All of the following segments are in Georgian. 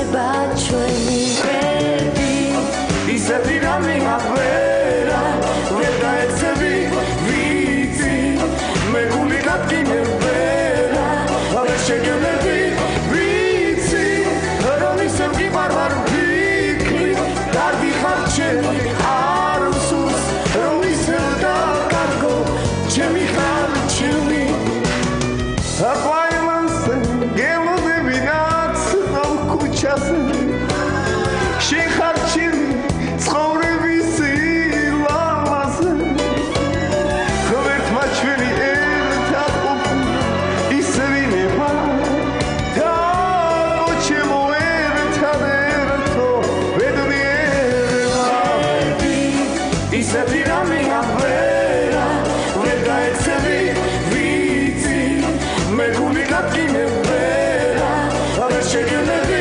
ნება ჩვენი კვერდი ისეთი რამე აღვერა ვერ გაეცები ვიცი მე გული გადგინებერა ვერ შეგევლები ვიცი რომ ისევ გიყარვარ ვიქრი კარგი ხარ ჩემი არ უსურს რომ ისევ დაკარგო ჩემი ხარ ჩემი შენ ხარ ჩემი ცხოვრების ლამაზი ღმერთმა ჩვენი ერთად ყოფნა ისე ვინება და ჩემო ერთადერთო ბედნიერება ისეთი რამე აღვერა ვერ გაეცები ვიცი მე გული გადგინებერა ვერ შეგევლები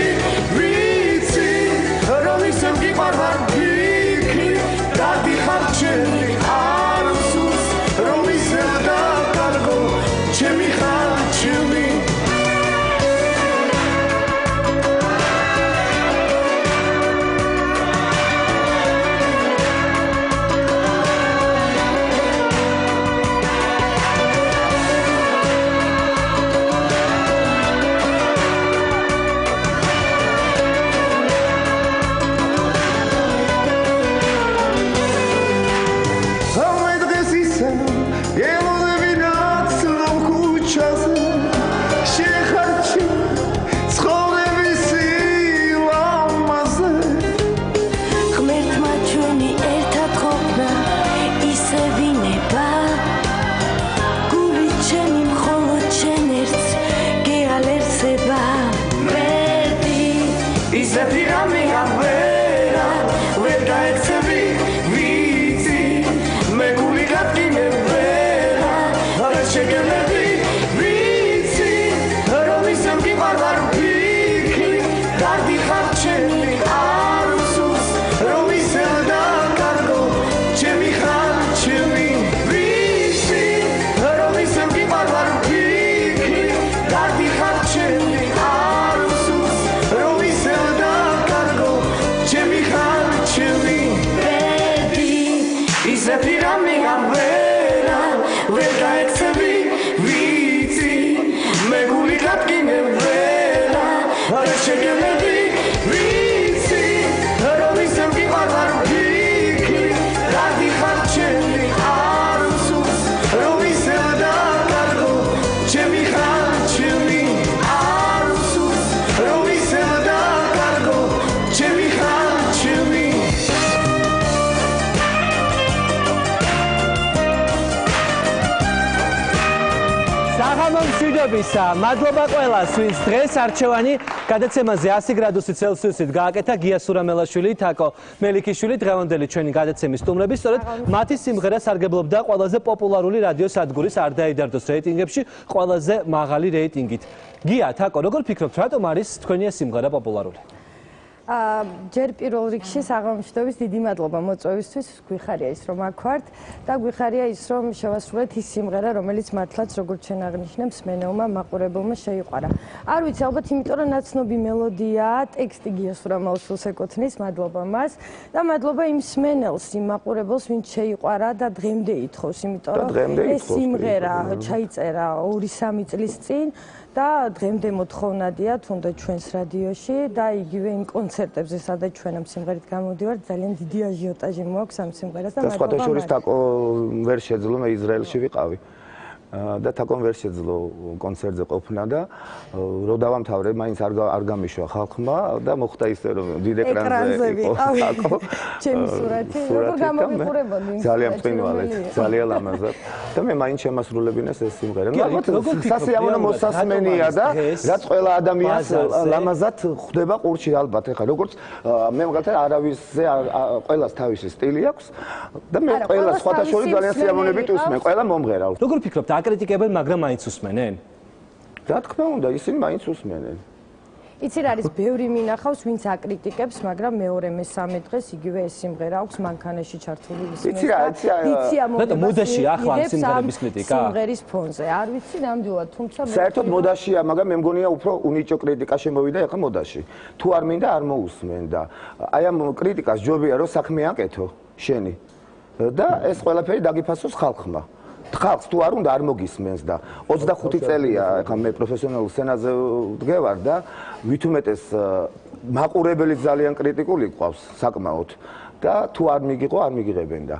ისეთი რამე აღვერა ვერ გაეცები ვიცი მე გული გადგინებერა ვერ შეგევლები ვიცი რომ ისევ გიყარვარ ვიქრი კარგი ხარ ჩემი არ უსურს რომ ისევ დაკარგო ჩემი ხარ ჩემი ვიცი რომ ისევ გიყარვარ ვიქრი კარგი ხარ ჩემი არ უსურს რომ ისევ ისეთი რამე აღვერა ვერ გაეცები ვიცი მე გული გადგინებერა ვერ შეგევლები ვიცი რომ ისევ გიყარვარ ვიქრი კარგი ხარ ჩემი არ უსურს რომ ისევ დაკარგო ჩემი ხარ ჩემი არ უსურს რომ ისევ დაკარგო ჩემი ხარ ჩემი მშვიდობისა, მადლობა ყველას, ვინც დღეს არჩევანი გადაცემაზე 100 გრადუსი ცელსიუსით გააკეთა გია სურამელაშვილი, თაკო მელიქიშვილი, დღევანდელი ჩვენი გადაცემის სტუმრები, სწორედ მათი სიმღერა სარგებლობდა ყველაზე პოპულარული რადიო სადგურის არ დაიდარდოს რეიტინგებში ყველაზე მაღალი რეიტინგით. გია, თაკო, როგორ ფიქრობთ, რატომ არის თქვენი ეს სიმღერა პოპულარული? ჯერ პირველ რიგში საღამოშტობის დიდი მადლობა მოწვევისთვის, გვიხარია ის რომ აქ ვართ და გვიხარია ის რომ შევასრულეთ ის სიმღერა, რომელიც მართლაც როგორც ჩვენ აღნიშნებს, მენელმა მაყურებელმა შეიყვარა. არ ვიცი, ალბათ იმიტომ რომ ნაცნობი მელოდიაა, ტექსტი გია სურამელაშვილს ეკუთვნის, მადლობა მას და მადლობა იმ სმენელს, იმ მაყურებელს, ვინც შეიყვარა და დღემდე ითხოვს, იმიტომ რომ ეს სიმღერა ჩაიწერა 2-3 წლის წინ და დღემდე მოთხოვნადია თუნდაც ჩვენს რადიოში და იგივე იმ კონცერტებზე, სადაც ჩვენ ამ სიმღერით გამოვდივართ, ძალიან დიდი აჟიოტაჟი მოაქვს ამ სიმღერას და მადლობა. და სხვათა თაკო ვერ შეძლო, მე ისრაელში ვიყავი. და თაკომ ვერ შეძლო კონცერტზე ყოფნა და რო დავამთავრე, მაინც არ გამიშვა ხალხმა და მოხდა ისე რომ დიდ ეკრანზე იყო თაკო. ჩემი სურათი, როგორ გამოვიყურებოდი იმ ძალიან მწვინვალეთ, ძალიან ლამაზად. და მე მაინც შემასრულებინეს ეს სიმღერა. ნუ ალბათ სასიამოვნო მოსასმენია და რაც ყველა ადამიანს ლამაზად ხვდება ყურში ალბათ. ეხლა როგორც მე მაგალითად არავისზე ყველას თავისი სტილი აქვს და მე ყველა სხვათა შორის ძალიან სიამოვნებით უსმენ, ყველა მომღერალს. როგორ ფიქრობთ, აკრიტიკებენ, მაგრამ მაინც უსმენენ? რა თქმა უნდა, ისინი მაინც უსმენენ. იცი რა არის ბევრი მინახავს ვინც აკრიტიკებს, მაგრამ მეორე მესამე დღეს იგივე ეს სიმღერა აქვს მანქანაში ჩართული ისმის და მოდაში ახლა ამ სიმღერების კრიტიკა სიმღერის ფონზე არ ვიცი ნამდვილად თუმცა საერთოდ მოდაშია მაგრამ მე მგონია უფრო უნიჭო კრიტიკა შემოვიდა ეხლა მოდაში თუ არ მინდა არ მოусმენ და აი ამ კრიტიკას ჯობია რომ საქმე აკეთო შენი და ეს ყველაფერი დაგიფასოს ხალხმა ხალხს თუ არ უნდა არ მოგისმენს და 25 წელია ეხლა მე პროფესიონალურ სცენაზე ვდგევარ და ვითუმეტეს მაყურებელი ძალიან კრიტიკული ყავს საკმაოდ და თუ არ მიგიყო არ მიგიღებენ და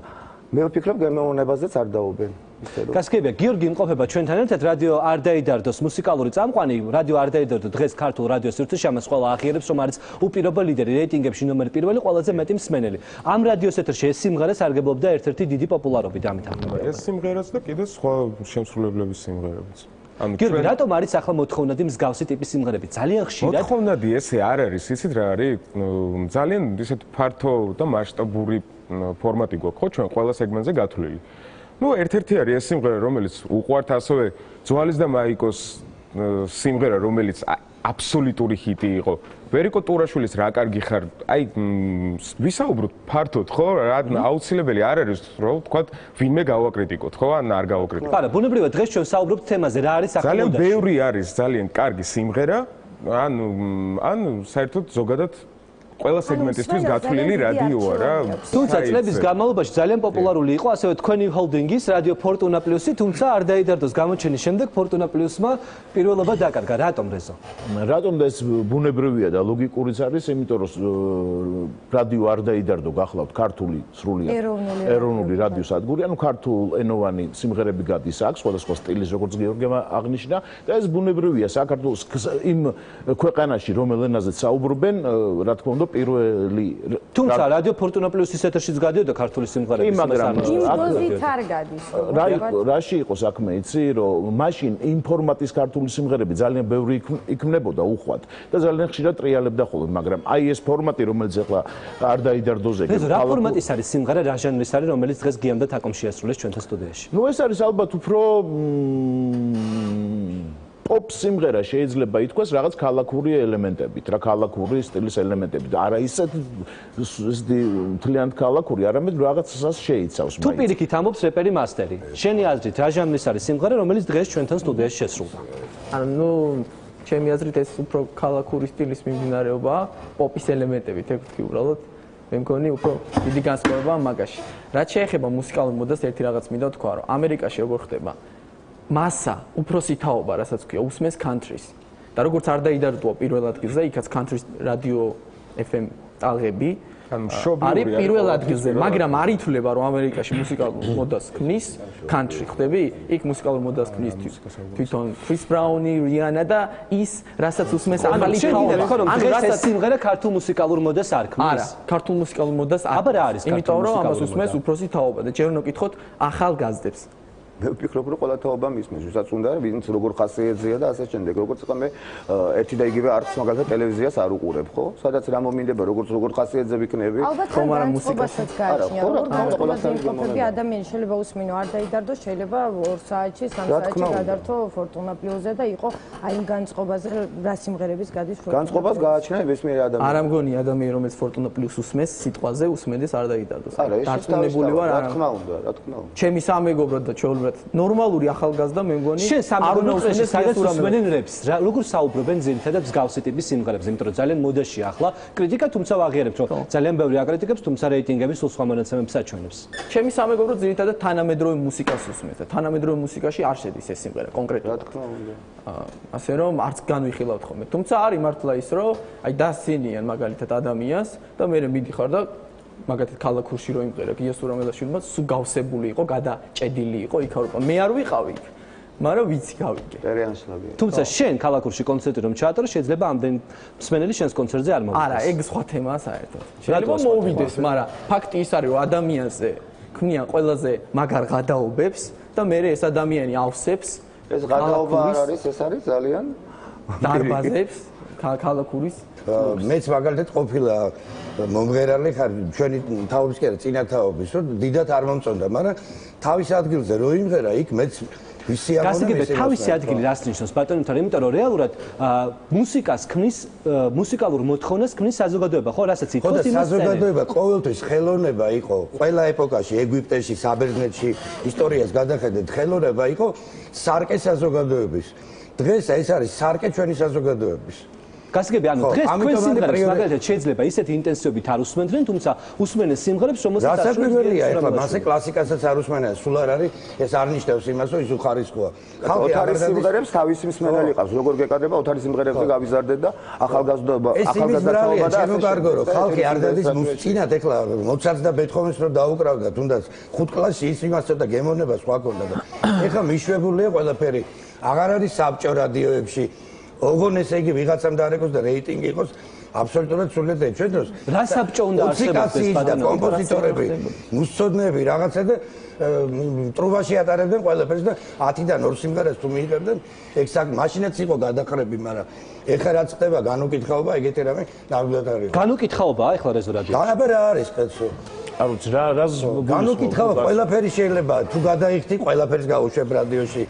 მე ვფიქრობ გემოვნებაზეც არ დაობენ გასაგებია გიორგი იმყოფება ჩვენთან ერთად რადიო არ დაიდარდოს მუსიკალური წამყვანი რადიო არ დაიდარდოს დღეს ქართულ რადიოს სივრცეში ყველა აღიარებს რომ არის უპირობო ლიდერი რეიტინგებში ნომერი პირველი ყველაზე მეტი მსმენელი ამ რადიოს ეთერში ეს სიმღერა სარგებლობდა ერთ-ერთი დიდი პოპულარობით ამით ეს სიმღერაც და კიდე სხვა შემსრულებლების სიმღერებიც გიორგი რატომ არის ახლა მოთხოვნადი მსგავსი ტიპის სიმღერები ძალიან ხშირად მოთხოვნადი ესე არ არის იცით რა არის ძალიან ისეთ ფართო და მასშტაბური ფორმატი გვაქვს ხო ჩვენ ყველა სეგმენტზე გათვლილი ну ერთ-ერთი არის ეს სიმღერა რომელიც უყვართ ასევე ძვალის და მაიკოს სიმღერა რომელიც აბსოლუტური ჰიტი იყო ვერიკო ტურაშვილის რა კარგი ხარ აი ვისაუბროთ ფართოდ ხო რა აუცილებელი არ არის რომ თქვა ვინმე გავაკრიტიკოთ ხო ან არ გავაკრიტიკოთ არა ბუნებრივად დღეს ჩვენ საუბრობთ თემაზე რა არის ახლა ძალიან ბევრი არის ძალიან კარგი სიმღერა ან საერთოდ ზოგადად ყველა სეგმენტისთვის გათვლილი რადიოა რა. თუმცა წლების განმავლობაში ძალიან პოპულარული იყო ასევე თქვენი ჰოლდინგის რადიო ფორტუნა პლუსი, თუმცა არ დაიდარდოს გამოჩენის შემდეგ ფორტუნა პლუსმა პირველობა დაკარგა. რატომ რეზო? რატომ და ეს ბუნებრივია და ლოგიკურიც არის, იმიტომ რომ რადიო არ დაიდარდო გახლავთ ქართული სრულიად ეროვნული რადიოსადგური, ანუ ქართულ ენოვანი სიმღერები გადის აქ, სხვადასხვა სტილის, როგორც გიორგემ აღნიშნა და ეს ბუნებრივია საქართველოს იმ ქვეყანაში, რომელ ენაზეც საუბრობენ, რა თქმა უნდა პირველი თუმცა რადიო ფორტუნა პლუსის ეთერშიც გადიოდა ქართული სიმღერების მაგრამ იმდოზით არ გადის რაში იყო საქმე იცი რომ მაშინ იმ ფორმატის ქართული სიმღერები ძალიან ბევრი იქნებოდა უხვად და ძალიან ხშირად ტრიალებდა ხოლმე მაგრამ აი ეს ფორმატი რომელიც ახლა არ დაიდარდოზე რა ფორმატის არის სიმღერა რა ჟანრის არის რომელიც დღეს გიამ და თაკომ შეასრულეს ჩვენთან სტუდიაში ნუ ეს არის ალბათ უფრო pop სიმღერა შეიძლება ითქვას რაღაც ქალაქური ელემენტებით, რა ქალაქური სტილის ელემენტებით. არა ისეთ თლიანად ქალაქური, არამედ რაღაცას შეიცავს. თუ პირიქით ამბობს რეპერი მასტერი. შენი აზრით რა ჟანრის არის სიმღერა, რომელიც დღეს ჩვენთან სტუდიაში შესრულდა? ანუ ჩემი აზრით ეს უფრო ქალაქური სტილის მიმდინარეობაა, პოპის ელემენტებით, ეგ ვთქვი უბრალოდ. მე მგონი უფრო დიდი განსხვავებაა მაგაში. რაც შეეხება მუსიკალურ მოდას, ერთი რაღაც მინდა ვთქვა, რომ ამერიკაში როგორ ხდება მასა, უფროსი თაობა, რასაც ქვია, უსმენს countries. და როგორც არ დაიდარდოა პირველ ადგილზე, იქაც countries radio FM ტალღები არის პირველ ადგილზე, მაგრამ არ ითვლება, რომ ამერიკაში მუსიკალურ მოდას ქმნის country, ხდები? იქ მუსიკალურ მოდას ქმნის თვითონ Chris Brown-ი, Rihanna და ის, რასაც უსმენს ახალი თაობა. ანუ რასაც სიმღერა ქართულ მუსიკალურ მოდას არ ქმნის. არა, ქართულ მუსიკალურ მოდას არ. აბა რა არის ქართულ იმიტომ რომ ამას უსმენს უფროსი თაობა და ჯერ უნდა ვკითხოთ ახალგაზრდებს. მე ვფიქრობ რომ ყველა თაობამ ისმის, ვისაც უნდა ვინც როგორ ხასიათზეა და ასე შემდეგ. როგორც იყო მე ერთი და იგივე არც მაგალითად ტელევიზიას არ უყურებ, ხო? სადაც რა მომინდება, როგორ ხასიათზე ვიქნები. ხომ არა მუსიკასაც გააჩნია, როგორი ადამიანი შეიძლება უსმინო, არ დაიდარდოს, შეიძლება 2 საათში, 3 საათში გადართო ფორტუნა პლუსზე და იყო აი იმ განწყობაზე რა სიმღერების გადის ფორტუნა. განწყობას გააჩნია ნებისმიერი ადამიანი. არ ამგონი ადამიანი რომელიც ფორტუნა პლუს უსმენს სიტყვაზე უსმენდეს არ დაიდარდოს. დარწმუნებული ვარ, რა თქმა უნდა, რა თქმა უნდა. ჩემი სამეგობროდ და ჩვეულებრივ ნორმალური ახალგაზრდა მე მგონი არ უნდა usmენდეს სადაც usmenen რეპს რა როგორ საუბრობენ ძირითადად მსგავსი ტიპის სიმღერებზე იმიტომ რომ ძალიან მოდაში ახლა კრიტიკა თუმცა ვაღიარებთ რომ ძალიან ბევრი აკრიტიკებს თუმცა რეიტინგები სულ სხვა მონაცემებს აჩვენებს ჩემი სამეგობრო ძირითადად თანამედროვე მუსიკას usmens და თანამედროვე მუსიკაში არ შედის ეს სიმღერა კონკრეტულად რა თქმა უნდა ასე რომ არც განვიხილავთ ხოლმე თუმცა არის მართლა ის რომ აი დასცინიან მაგალითად ადამიანს და მე მიდიხარ და მაგათი ქალაქურში რო იმღერა გიასურამელაშვილმა სულ გავსებული იყო, გადაჭედილი იყო იქ ავროპა. მე არ ვიყავი იქ. მაგრამ ვიცი გავიგე. რეალისტია. თუმცა შენ ქალაქურში კონცერტი რომ ჩაატარო, შეიძლება ამდენ მსმენელი შენს კონცერტზე არ მოვიდეს. არა, ეგ სხვა თემაა საერთოდ. შეიძლება მოვიდეს, მაგრამ ფაქტი ის არის, რომ ადამიანზე ქმნიან ყველაზე მაგარ გადაობებს და მე ეს ადამიანი ავსებს. ეს გადაობა არ არის, ეს არის ძალიან დარბაზებს. ქალაქურის მეც მაგალითად ყოფილა მომღერალი ხარ ჩვენი თაობის კი არა წინა თაობის რომ დიდად არ მომწონდა მაგრამ თავის ადგილზე რო იმღერა იქ მეც გასაგებია თავისი ადგილი რას ნიშნავს ბატონო თორემ იმიტომ რომ რეალურად მუსიკას ქმნის მუსიკალურ მოთხოვნას ქმნის საზოგადოება ხო რასაც ითქვით იმას საზოგადოება ყოველთვის ხელოვნება იყო ყველა ეპოქაში ეგვიპტეში საბერძნეთში ისტორიას გადახედეთ ხელოვნება იყო სარკე საზოგადოების დღეს ეს არის სარკე ჩვენი საზოგადოების გასაგებია ანუ დღეს თქვენ სიმღერებს მაგალითად შეიძლება ისეთი ინტენსივობით არ უსმენდნენ თუმცა usmenen სიმღერებს რომელსაც დასაკვირველია ეხლა მასე კლასიკასაც არ უსმენენ სულ არ არის ეს არ ნიშნავს იმას რომ ის უხარისხოა ხალხი ოთარის სიმღერებს თავისი მსმენელი ყავს როგორ გეკარდება ოთარის სიმღერებზე გავიზარდეთ და ახალგაზრდობა ახალგაზრდობა და ჩემო კარგო რომ ხალხი არ დადის წინათ ეხლა მოცარტს და ბეთჰოვენს რომ დაუკრავდა თუნდაც 5 კლასში ის იმას ცოტა გემოვნება სხვა ქონდა და ეხლა მიშვებულია ყველაფერი აღარ არის საბჭო რადიოებში ოღონ ესე იგი ვიღაცამ დაარეკოს და რეიტინგი იყოს აბსოლუტურად სულეთ ჩვენ დროს რა საბჭო უნდა არსებობდეს ბატონო კომპოზიტორები მუსწოდნეები რაღაცა და ტრუბაში ატარებდნენ ყველაფერს და 10-დან 2 სიმღერას თუ მიიღებდნენ ექსაქტ მაშინაც იყო გადახრები მაგრამ ეხლა რაც ხდება განუკითხაობა ეგეთი რამე ნამდვილად არის განუკითხაობაა ეხლა რეზერვადია განაბა რა არის კაცო არ ვიცი რა განუკითხაობა ყველაფერი შეიძლება თუ გადაიხდი ყველაფერს გაუშვებ რადიოში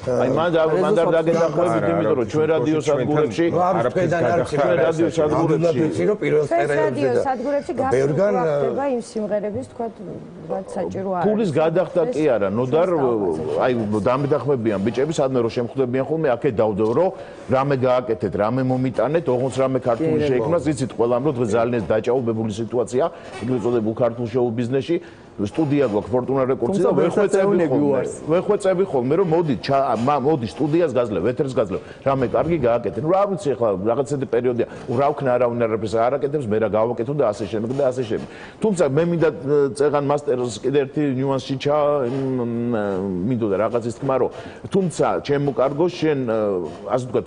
აი მან არ დაგეთანხმებით იმიტომ რომ ჩვენ რადიო სადგურებში ჩვენ რადიო სადგურებში რომ პირველ რადიო სადგურებში გახდება იმ სიმღერების თქვა რაც საჭირო არის ფულის გადახდა კი არა ნოდარ აი დამედახმებიან ბიჭები სადმე რომ შემხვდებიან ხოლმე აქეთ დავდო რომ რამე გააკეთეთ რამე მომიტანეთ ოღონდ რამე ქართული შეიქმნას იცით ყველამ რომ დღეს ძალიან დაჭაობებული სიტუაცია ეგრეთ წოდებულ ქართულ შოუ ბიზნესში სტუდია გვაქვს ფორტუნა რეკორდსი და ვეხვეწები ხოლმე რომ მოდი სტუდიას გაძლევ ეთერს გაძლევ რამე კარგი გააკეთე რა ვიცი ახლა რაღაცეთი პერიოდია რა ვქნა არავინ არაფერს არ აკეთებს მე რა გავაკეთო და ასე შემდეგ და ასე შემდეგ თუმცა მე მინდა წეღან მასტერს კიდე ერთი ნიუანსი მინდოდა რაღაცის თქმა რომ თუმცა ჩემო კარგო შენ ასე ვთქვათ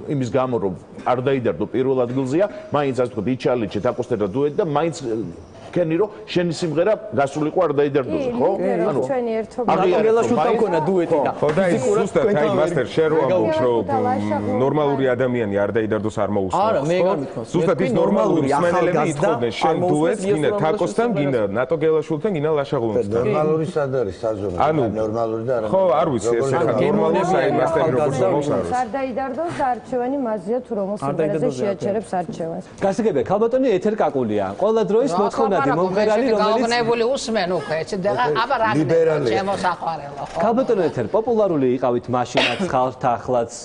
იმის გამო რომ არ დაიდარდო პირველ ადგილზეა მაინც ასე ვთქვათ იჩალიჩე თაკოსტერა დუეტი და მაინც კენი რომ შენი სიმღერა გასულიყო არ დაიდარდოზე ხო? ანუ ჩვენი ერთობა აღელაშულთან ქონა დუეტი და ხო და ის ზუსტად აი მასტერ შენ რო ამბობ რომ ნორმალური ადამიანი არ დაიდარდოს არ მოუსმენს არა მე გამიქონს ზუსტად ის ნორმალური მსმენელები ითხოვდნენ შენ დუეტს გინდა თაკოსთან გინდა ნატო გელაშულთან გინდა ლაშაღულოვსთან ნორმალური სად არის საზომი ნორმალური და არა ხო არ ვიცი ეს ხა ნორმალური საი მასტერი როგორც მოსაუბრს არ დაიდარდოს და არჩევანი მაზია თუ რომ სიმღერაზე შეაჩერებს არჩევანს გასაგებია ქალბატონი ეთერ კაკულია ყველა დროის მოთხოვნადი მომღერალი რომელიც გაუნებული უსმენ უკვე ეცი და აბა რა შემოსაყვარელო ხო ქალბატონი ეთერ პოპულარული იყავით მაშინაც ხალხთ ახლაც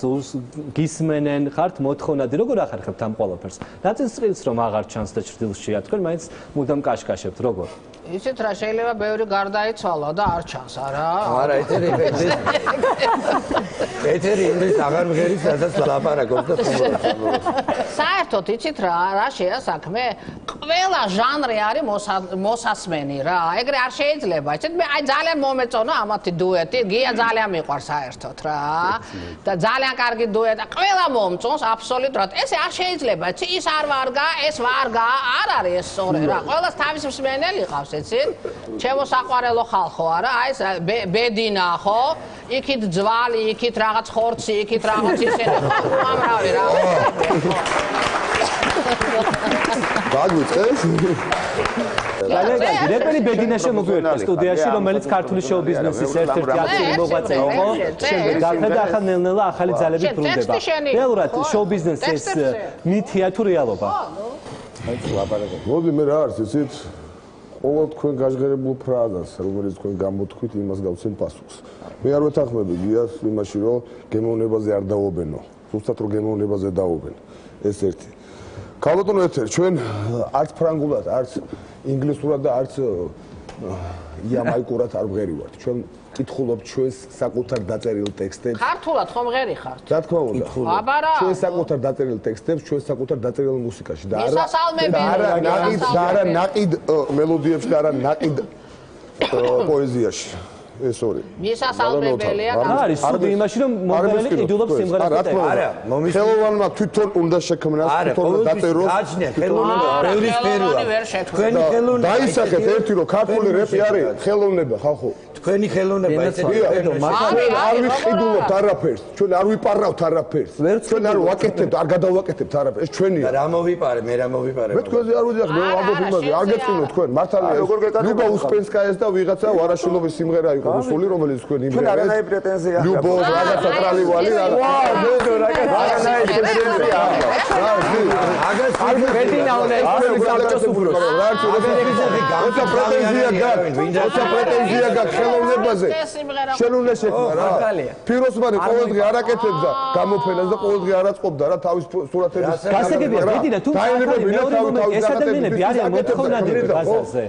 გისმენენ ხართ მოთხოვნადი როგორ ახერხებთ ამ ყველაფერს ნაწილს რომ აღარ ჩანს და ჭრდილშია თქვენ მაინც მუდამ კაშკაშებთ როგორ იცით რა შეიძლება ბევრი გარდაიცვალა და არ ჩანს არა არა ეთერი იმის აღარ მღერის სადაც ლაპარაკობს და საერთოდ იცით რა შეა საქმე ყველა ჟანრი არის მოსასმენი რა ეგრე არ შეიძლება იცით მე აი ძალიან მომეწონა ამათი დუეტი გია ძალიან მიყვარს საერთოდ რა და ძალიან კარგი დუეტი ყველა მომწონს აბსოლუტურად ესე არ შეიძლება იცი ის არ ვარგა ეს ვარგა არ არის ეს სწორი რა ყველას თავის მსმენელი ყავს იცით ჩემო საყვარელო ხალხო არა აი ეს ბედინა ხო იქით ძვალი იქით რაღაც ხორცი იქით რაღაც ისინი უამრავი რა გაგვიწყეს რეპერი ბედინა შემოგვიერთდა სტუდიაში რომელიც ქართული შოუ ბიზნესის ერთ-ერთი აქტიური მოღვაწე იყო შემდეგ გახედა ახლა ნელ-ნელა ახალი ძალებით ბრუნდება რეალურად შოუ ბიზნესის მითია თუ რეალობა მოდი მე რა არის იცით ყოველ თქვენ გაჟღერებულ ფრაზას რომელიც თქვენ გამოთქვით იმას გავცემ პასუხს მე არ ვეთანხმები გიას იმაში რომ გემოვნებაზე არ დაობენო ზუსტად რომ გემოვნებაზე დაობენ ეს ერთი ქალბატონო ეთერ ჩვენ არც ფრანგულად არც ინგლისურად და არც იამაიკურად არ ვღერივართ ჩვენ კითხულობთ ჩვენს საკუთარ დაწერილ ტექსტებს ქართულად ხომ ღერი ხართ რა თქმა უნდა აბარა ჩვენ საკუთარ დაწერილ ტექსტებს ჩვენ საკუთარ დაწერილ მუსიკაში და არა ნაყიდ მელოდიებში და არა ნაყიდ პოეზიაში ეს ორი. მისასალმებელია. არის სუდი იმაში რომ მომღერალი ყიდულობს სიმღერას და ტექსტს. არა, მომის ხელოვანმა თვითონ უნდა შექმნას, თვითონ დაწეროს. გააჩნია ხელოვნება, ბევრი სფეროა. თქვენი ხელოვნება დაისახეთ ერთი რომ ქართული რეპი არის ხელოვნება ხალხო. თქვენი ხელოვნება ესეთი არ ვიყიდულობთ არაფერს, ჩვენ არ ვიპარავთ არაფერს. ჩვენ არ ვაკეთებთ, არ გადავაკეთებთ არაფერს, ეს ჩვენია. რა მოვიპარე, მე რა მოვიპარე. მე თქვენზე არ ვიდიახ, მე ვამბობ იმაზე, არ გეწინოთ თქვენ, მართალია. ლიუბო უსპენსკაიას და ვიღაცა ვარაშილოვის სიმღერა იყო გუსული, რომელიც თქვენ იმერეს. ჩვენ არანაირი პრეტენზია არ ლიუბო რაღაცა ტრალივალი რა. მე დო არანაირი პრეტენზია არ აქვს. აგას ბედინაულა ის საბჭოს უფროს. როცა პრეტენზია გაქვს ხელოვნებაზე, შენ უნდა შექმნა რა. ფიროსმანი ყოველდღე არაკეთებდა გამოფენას და ყოველდღე არაწყობდა რა თავის სურათების. გასაგებია, ბედინა თუ ეს ადამიანები არიან მოთხოვნადები ბაზარზე.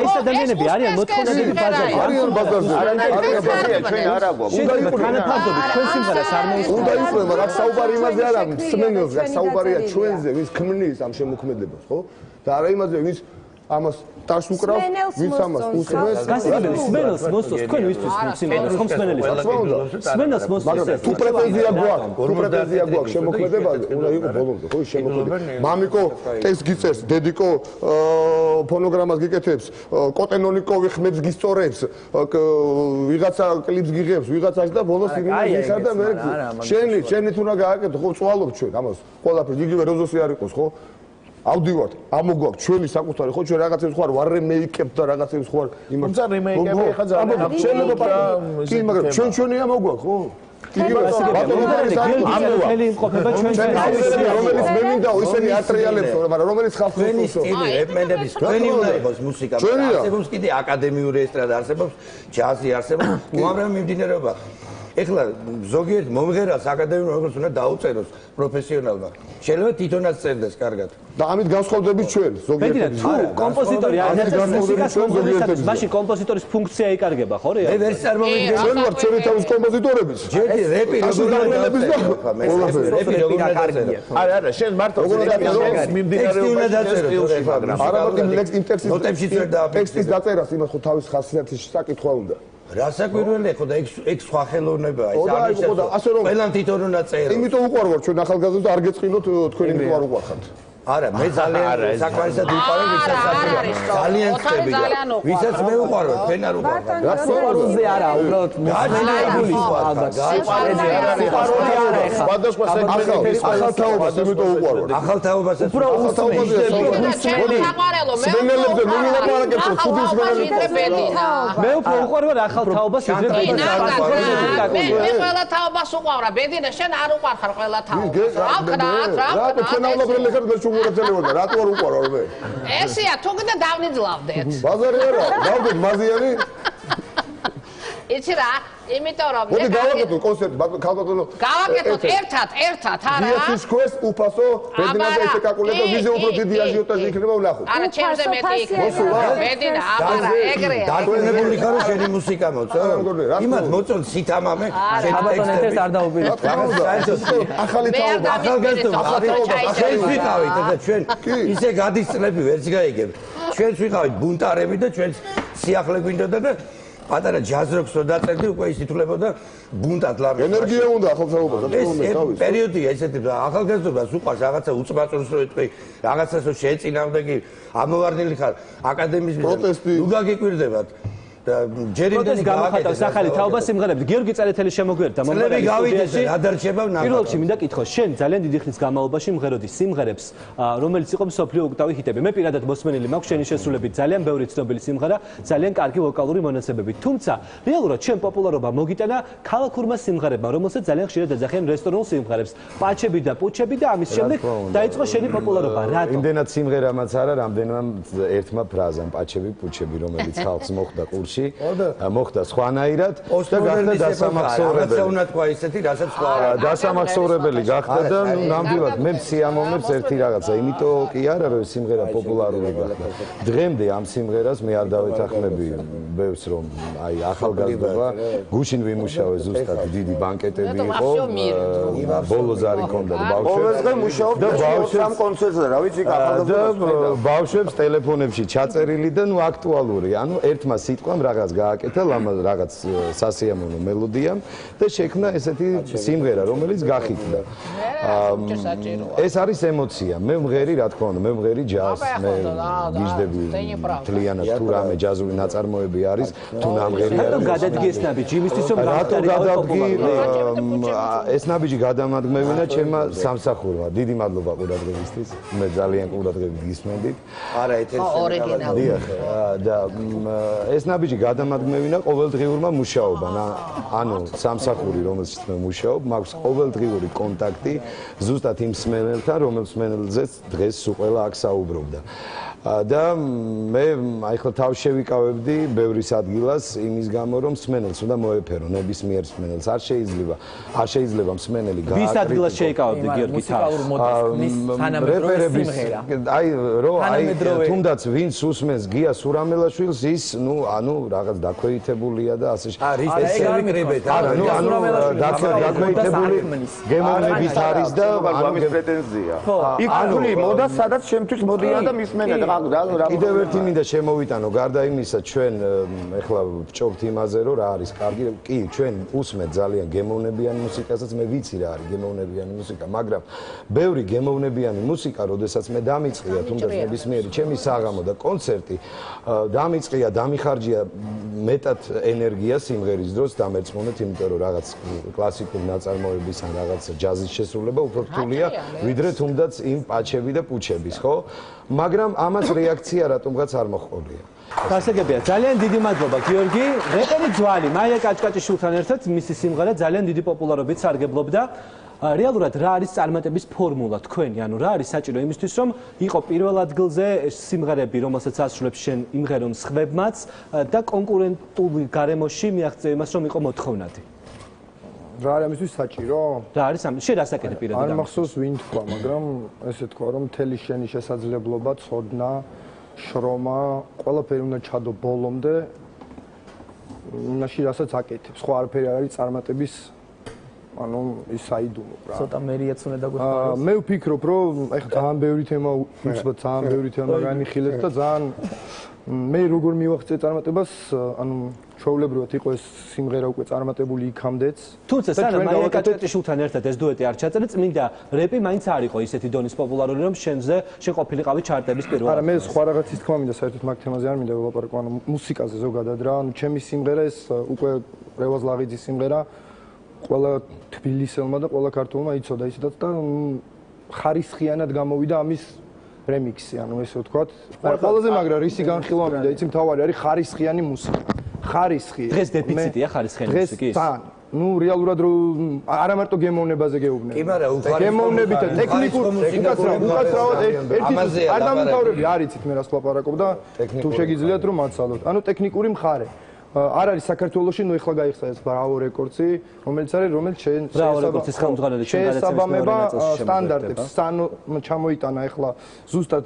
ეს ადამიანები არიან მოთხოვნადები ბაზარზე. არიან ბაზარზე. არიან ბაზარზე, ჩვენ არა გვაქვს. უნდა იყოს თანაფარდობით თქვენ სიმღერას არ მოისმენთ. უნდა იყოს, მაგრამ საუბარი იმაზე არა, მსმენელს რა საუბარია ჩვენზე, ვის ქმნის ამ შემოქმედებას, ხო? და არა იმაზე, ვის ამას ტარს უკრავს, ვის ამას უსმენს. გასაგებია, მსმენელს მოსწონს თქვენ ვისთვის სიმღერას ხომ მსმენელის მსმენელს მოსწონს ეს. თუ პრეტენზია გვაქვს შემოქმედებაზე, უნდა იყოს ბოლომდე, ხო, შემოქმედება. მამიკო ტექსტ გიწერს, დედიკო ფონოგრამას გიკეთებს, კოტენონიკოვი ხმებს გისწორებს, ვიღაცა კლიპს გიღებს, ვიღაცას და ბოლოს იმას გიხარ და მე შენი თუ უნდა გააკეთო, ხო, წვალობ ჩვენ ამას. ყველაფერს იგივე როზოსი არ იყოს, ხო? ავდივართ, ამოგვაქვს ჩვენი საკუთარი, ხო, ჩვენ რაღაცებს ხوار ვარ რემეიკებ და რაღაცებს ხوار იმას. თუმცა რემეიკები ხა ძალიან შეიძლება კი, მაგრამ ჩვენია მოგვაქვს, ხო? ამელი იმყოფება ჩვენ რომელიც მე მინდა ისინი ატრიალებს, მაგრამ რომელიც ხალხს ჩვენი სტილი რეპმენების ჩვენი უნდა იყოს მუსიკა. არსებობს კიდე აკადემიური ესტრადა, არსებობს ჯაზი, არსებობს უამრავი მიმდინარეობა. ეხლა ზოგიერთ მომღერალს აკადემიურ მომღერალს უნდა დაუწეროს პროფესიონალმა. შეიძლება თვითონაც წერდეს კარგად. და ამით განსხვავდებით ჩვენ ზოგიერთი. თუ კომპოზიტორი არის მუსიკას კომპოზიტორი, მაშინ კომპოზიტორის ფუნქცია იკარგება, ხო რეალურად? მე ვერც წარმოვიდგენ. ჩვენ ვართ ჩვენი თავის კომპოზიტორების. ჯერი რეპი როგორ რეპი როგორ დაკარგია. არა, შენ მარტო მიმდინარეობა დაწერო, მაგრამ არა მაგრამ იმ ნოტებში წერდა და ტექსტის დაწერას იმას ხო თავის ხასიათის საკითხვა უნდა. რა საკვირველია ხო და ეგ სხვა ხელოვნებაა ეს ასე რომ ყველამ თვითონ უნდა წეროს. იმიტომ უყვარვარ ჩვენ ახალგაზრდებს და არ გეწყინოთ თქვენ იმით ვარ უყვარხართ. არა, მე ძალიან საკმარისად უყვარებ ვისაც ძალიან ხტები და ვისაც მე უყვარებ, თქვენ არ უყვართ. რა სიყვარულზე არა, უბრალოდ გააჩნიებული ალბათ. სიყვარული არა ეხა. სხვადასხვა სეგმენტების ახალთაობას იმიტომ უყვარვარ. ახალთაობასაც უბრალოდ სმენელებზე მე ვილაპარაკებ რომ ცუდი სმენელები. მე უფრო უყვარვარ ახალთაობას ვიდრე მე ყველა თაობას უყვავრა, ბედინა შენ არ უყვარხარ ყველა თაობას. რატო თქვენ აუბრალე ხარ და უყურებელია, რატო არ უყურავ მე? ესეა, თუ კიდე დავნიძლავდეთ. ბაზარი არა, დავდეთ მაზიანი. იცი რა, იმიტომ რომ მოდი გავაკეთოთ კონცერტი, ქალბატონო. გავაკეთოთ ერთად, არა. დიასის ქვეს უფასო, ბედინაზე ესე კაკულება, ვიზე უფრო დიდი აჟიოტაჟი იქნება ვნახოთ. არა, ჩემზე მეტი იქნება. ბედინა, აბარა, ეგრეა. დარწმუნებული ხარ რომ შენი მუსიკა მოწონს? იმათ მოწონს სიტამამე, შენი ტექსტები არ დაუპირისპირდეთ. ახალი თაობა, ახალგაზრდობა, ჩვენ ვიყავით და ჩვენ ისე გადისწრები ვერც გაიგებ. ჩვენც ვიყავით ბუნტარები და ჩვენც სიახლე გვინდოდა და პატარა ჯაზ როკს რო დაწერდი უკვე ის ითვლებოდა ბუნტად ლამი. ენერგია უნდა ახალთაობაზე, ეს პერიოდია ესეთი ახალგაზრდობას უყვარს რაღაცა უწმაწონს რო ეთქვი, რაღაცას რო შეეწინავდე კი ამოვარდნილი ხარ აკადემიის პროტესტი ნუ გაგიკვირდებათ. და ჯერიმდენი გამოხატავს ახალი თაობა სიმღერები. გიორგი წერეთელი შემოგვიერთდა მომღერალი სტუდიაში. ადარჩება ნახავ. პირველ რიგში მინდა კითხო, შენ ძალიან დიდი ხნის განმავლობაში მღეროდი სიმღერებს, რომელიც იყო მსოფლიო ოქტავი ჰიტები. მე პირადად მოსმენილი მაქვს შენი შესრულებით ძალიან ბევრი ცნობილი სიმღერა, ძალიან კარგი ვოკალური მონაცემებით. თუმცა რეალურად შენ პოპულარობა მოგიტანა ქალაქურმა სიმღერებმა, რომელსაც ძალიან ხშირად ეძახიან რესტორნულ სიმღერებს. პაჩები და პუჩები და ამის შემდეგ დაიწყო შენი პოპულარობა. რატო? იმდენად სიმღერამაც არა, რამდენად ერთმა ფრაზამ პაჩები, პუჩები, რომელიც ხალხს მოხდა ყურში. მოხდა სხვანაირად და გახდა დასამახსოვრებელი. რაღაცა უნდა თქვა ისეთი, რასაც სხვა დასამახსოვრებელი გახდა და ნამდვილად მე სიამოვნებს ერთი რაღაცა, იმიტომ კი არა რომ სიმღერა პოპულარული გახდა. დღემდე ამ სიმღერას მე არ დავეთანხმები ბევრს რომ აი ახალგაზრდობა გუშინ ვიმუშავე ზუსტად დიდი ბანკეტები იყო. ბოლო ზარი ქონდა და ყოველდღე მუშაობ და სამ კონცერტზე რა ვიცი ახალგაზრდობა. ბავშვებს ტელეფონებში ჩაწერილი და ნუ აქტუალური. ანუ ერთმა სიტყვამ რაღაც გააკეთა, რაღაც სასიამოვნო მელოდია და შექმნა ესეთი სიმღერა, რომელიც გახიტდა. ეს არის ემოცია. მე მღერი, რა თქმა უნდა, მე მღერი ჯაზს, მე გიждები თლიანად თუ რამე ჯაზური ნაწარმოები არის, თუ ნამღერი არის. რატომ გადადგეს ნაბიჯი? იმისთვის რომ ეს ნაბიჯი გადამადგმევინა ჩემმა სამსახურმა. დიდი მადლობა ყურადღებისთვის. მე ძალიან ყურადღებით გისმენდით. არა, ეთერში და ეს ნაბიჯი გადამადგმევინა ყოველდღიურმა მუშაობამ. ანუ სამსახური, რომელშიც მე მუშაობ, მაქვს ყოველდღიური კონტაქტი ზუსტად იმ მსმენელთან, რომელ მსმენელზეც დღეს სულ ყველა აქ საუბრობდა. და მე აი ხო თავ შევიკავებდი ბევრის ადგილას იმის გამო რომ მსმენელს უნდა მოეფერო ნებისმიერ მსმენელს არ შეიძლება მსმენელი გააკრიტიკოს. ვის ადგილას შეიკავებდი გიორგი თავს? აი თუნდაც ვინც უსმენს გია სურამელაშვილს ის ანუ რაღაც დაქვეითებულია და ასე დაქვეითებული გემოვნებით არის და ამის პრეტენზია. იქ თული მოდა სადაც შემთთვის მოდიან და მისმენად კიდევ ერთი მინდა შემოვიტანო გარდა იმისა ჩვენ ეხლა ვჭობთ იმაზე რომ რა არის კარგი კი ჩვენ უსმენთ ძალიან გემოვნებიანი მუსიკასაც მე ვიცი რა არის გემოვნებიანი მუსიკა მაგრამ ბევრი გემოვნებიანი მუსიკა როდესაც მე დამიწყია თუნდაც ნებისმიერი ჩემი საღამო და კონცერტი დამიწყია დამიხარჯია მეტად ენერგია სიმღერის დროს დამერწმუნეთ იმიტომ რომ რაღაც კლასიკური ნაწარმოების ან რაღაც ჯაზის შესრულება უფრო რთულია ვიდრე თუნდაც იმ პაჩები და პუჩების ხო მაგრამ ამას რეაქცია რატომღაც არ მოჰყოლია. გასაგებია, ძალიან დიდი მადლობა გიორგი. რეპერი ძვალი მაია კაჭკაჭიშვილთან ერთად მისი სიმღერა ძალიან დიდი პოპულარობით სარგებლობდა. რეალურად რა არის წარმატების ფორმულა თქვენი? ანუ რა არის საჭირო იმისთვის რომ იყო პირველ ადგილზე სიმღერები, რომელსაც ასრულებს შენ იმღერონ სხვებმაც და კონკურენტულ გარემოში მიაღწევ იმას რომ იყო მოთხოვნადი. რა არის ამისთვის საჭირო? რა არის ამ შენ რასაკეთებ პირადად? არ მახსოვს ვინ თქვა, მაგრამ ესე თქვა რომ მთელი შენი შესაძლებლობა, ცოდნა, შრომა, ყველაფერი უნდა ჩადო ბოლომდე. იმაში რასაც აკეთებ. სხვა არაფერი არ არის წარმატების ანუ ის საიდუმლო რა. ცოტა მერიაც უნდა დაგვეხმაროს. მე ვფიქრობ რომ ეხლა ძალიან ბევრი თემა უცბად ძალიან ბევრი თემა განიხილეთ და ძალიან მე როგორ მივახცე წარმატებას, ანუ ჩვეულებრივად იყო ეს სიმღერა უკვე წარმატებული იქამდეც. თუმცა სანამ მაია კაჭკაჭიშვილთან ერთად ეს დუეტი არ ჩაწერე, წმინდა რეპი მაინც არ იყო ისეთი დონის პოპულარული, რომ შენ ყოფილიყავი ჩარტების პირველ. არა, მე სხვა რაღაცის თქმა მინდა, საერთოდ მაგ თემაზე არ მინდა ვილაპარაკო, ანუ მუსიკაზე ზოგადად რა, ანუ ჩემი სიმღერა ეს უკვე რევაზ ლაღიძის სიმღერა ყველა თბილისელმა და ყველა ქართველმა იცოდა ისედაც და ხარისხიანად გამოვიდა ამის რემიქსი, ანუ ესე ვთქვათ. ყველაზე მაგრა რისი განხილვა მინდა, იცი მთავარი არის ხარისხიანი მუსიკა. ხარისხი. დღეს დეფიციტია ხარისხიანი მუსიკის? ძალიან. ნუ რეალურად რომ არა მარტო გემოვნებაზე გეუბნები. კი, მაგრამ გემოვნებით და ტექნიკურ უკაცრავად ერთი არ დამთავრები, არ იცით მე რას ვლაპარაკობ და თუ შეგიძლიათ რომ მაცალოთ. ანუ ტექნიკური მხარე. არ არის საქართველოში, ნუ ეხლა გაიხსნა ეს Bravo Records-ი, რომელიც შეესაბამება სტანდარტებს. სანო ჩამოიტანა ეხლა ზუსტად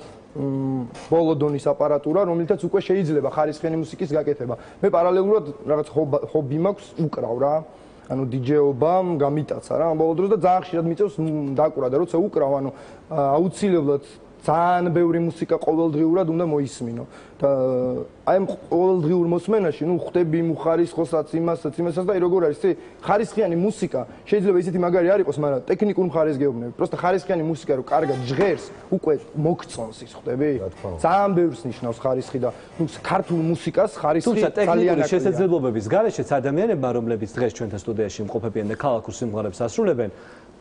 ბოლო დონის აპარატურა, რომელთაც უკვე შეიძლება ხარისხიანი მუსიკის გაკეთება. მე პარალელურად რაღაც ჰობი მაქვს, უკრავ რა. ანუ დიჯეობა გამიტაცა რა, ბოლო დროს და ძალიან ხშირად მიწევს დაკვრა და როცა უკრავ, ანუ აუცილებლად ძალიან ბევრი მუსიკა ყოველდღიურად უნდა მოისმინო და აი ამ ყოველდღიურ მოსმენაში ნუ ხვდები მუხარისხოსაც იმასაც და აი როგორ არის ხარისხიანი მუსიკა შეიძლება ისეთი მაგარი არ იყოს მაგრამ ტექნიკურ მხარეს გეუბნები პროსტა ხარისხიანი მუსიკა რო კარგად ჟღერს უკვე მოგწონს ის ხვდები ძალიან ბევრს ნიშნავს ხარისხი და ნუ ქართულ მუსიკას ხარისხი ძალიან შესაძლებლობების გარეშეც ადამიანებმა რომლებიც დღეს ჩვენთან სტუდიაში იმყოფებიან და ქალაქურ სიმღერებს ასრულებენ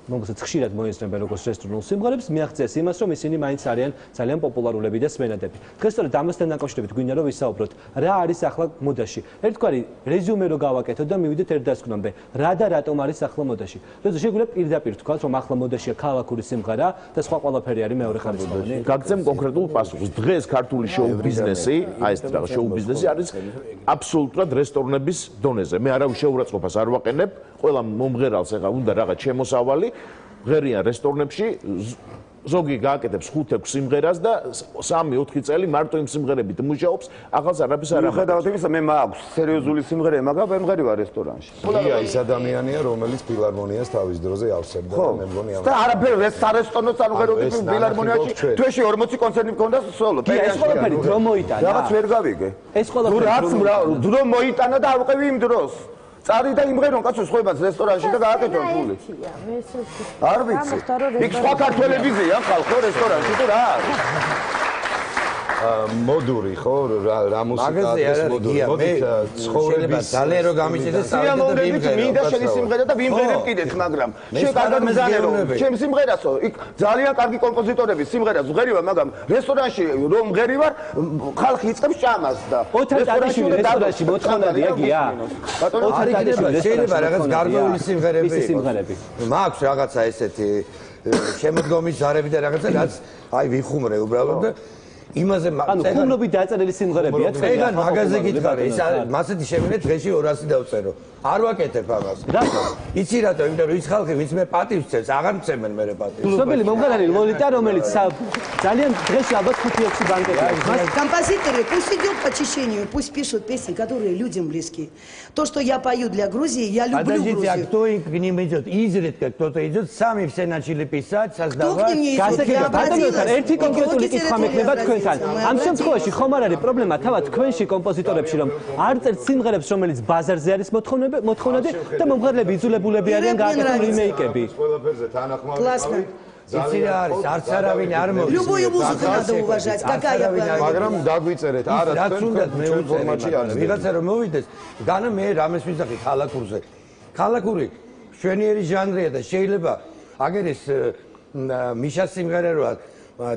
რომელსაც ხშირად მოესწრებენ როგორც რესტორნულ სიმღერებს, მიაღწიეს იმას, რომ ისინი მაინც არიან ძალიან პოპულარულები და სვენადები. დღეს სწორედ ამასთან დაკავშირებით გვინდა რომ ვისაუბროთ, რა არის ახლა მოდაში. ერთგვარი რეზიუმე რო გავაკეთოთ და მივიდეთ ერთ დასკვნამდე. რა და რატომ არის ახლა მოდაში? როცა შეგვიძლია პირდაპირ თქვათ, რომ ახლა მოდაშია ქალაქური სიმღერა და სხვა ყველაფერი არის მეორე ხარისხიანი. გაგცემ კონკრეტულ პასუხს. დღეს ქართული შოუ ბიზნესი, აი ეს რაღაც შოუ ბიზნესი არის აბსოლუტურად რესტორნების დონეზე. მე არავის შეურაცხყოფას არ ვაყენებ, ყველა მომღერალს ეხა უნდა რაღაც შემოსავალი ღერიან რესტორნებში ზოგი გააკეთებს 5-6 სიმღერას და 3-4 წელი მარტო იმ სიმღერებით მუშაობს, ახალს არაფერს არ ამბობს. ხედავთ იმისა, მე მაქვს სერიოზული სიმღერები, მაგრამ ვერ მღერივარ რესტორანში. ია ის ადამიანია, რომელიც ფილარმონიას თავის დროზე ავსებდა და მე მგონი და არაფერ რესტორანს არ მღეროდი ფილარმონიაში. თვეში 40 კონცერტი მქონდა სოლო. ეს ყველაფერი დრო მოიტანა. რაღაც ვერ გავიგე. ეს ყველაფერი დრო მოიტანა და ავყევი იმ დროს. წარი და იმღერონ კაცო სხვებას რესტორანში და გააკეთონ ფული. არ ვიცი. იქ სხვა ქართველები ზიან ხალხო რესტორანში თუ რა არის? მოდური ხო რა მუსიკა არის მოდური მოდით ცხოვრება ძალიან რო გამიჭირდეს სიამოვნებით მინდა შენი სიმღერა და ვიმღერებ კიდეც მაგრამ შენ კარგად მზადე ჩემ სიმღერასო იქ ძალიან კარგი კომპოზიტორები სიმღერას ვღერივარ მაგრამ რესტორანში რომ ვღერივარ ხალხი იწყებს ჭამას და რესტორანში მოთხოვნადია გია ბატონო არ იქნება შეიძლება რაღაც გარკვეული სიმღერები მაქვს რაღაცა ესეთი შემოდგომის ზარები და რაღაცა რაც აი ვიხუმრე უბრალოდ და იმაზე ანუ ხუმრობით დაწერილი სიმღერებია თქვენ მაგაზე გითხარი ის მასეთი შემიძლია დღეში 200 დავწერო არ ვაკეთებ ამას იცი რატო იმიტომ რომ ის ხალხი ვინც მე პატივს წევს აღარ მცემენ მე პატივს სოფელი მომღერალი ლოლიტა რომელიც ძალიან დღეში ალბათ 5-6 ბანკეტია композиторы пусть идет по течению пусть пишут песни которые людям близки то что я пою для Грузии я люблю Грузию а кто к ним идет изредка кто-то идет сами все начали писать создавать ერთი კონკრეტული კითხვა მექნება თქვენთან ამ შემთხვევაში ხომ არ არის პრობლემა თავად თქვენში კომპოზიტორებში რომ არ წერთ სიმღერებს რომელიც ბაზარზე არის მოთხოვნადი და მომღერლები იძულებულები არიან გააკეთონ რიმეიკები ყველაფერზე თანახმოვანი იცი რა არის არც არავინ არ მოდის любую музыку надо уважать какая მაგრამ დაგვიწერეთ არა თქვენ ფორმატში არის ვიღაცა რომ მოვიდეს განა მე რამეს ვიზახი ხალაკურზე ხალაკური შვენიერი ჟანრია და შეიძლება აგერ ეს მიშას სიმღერა როა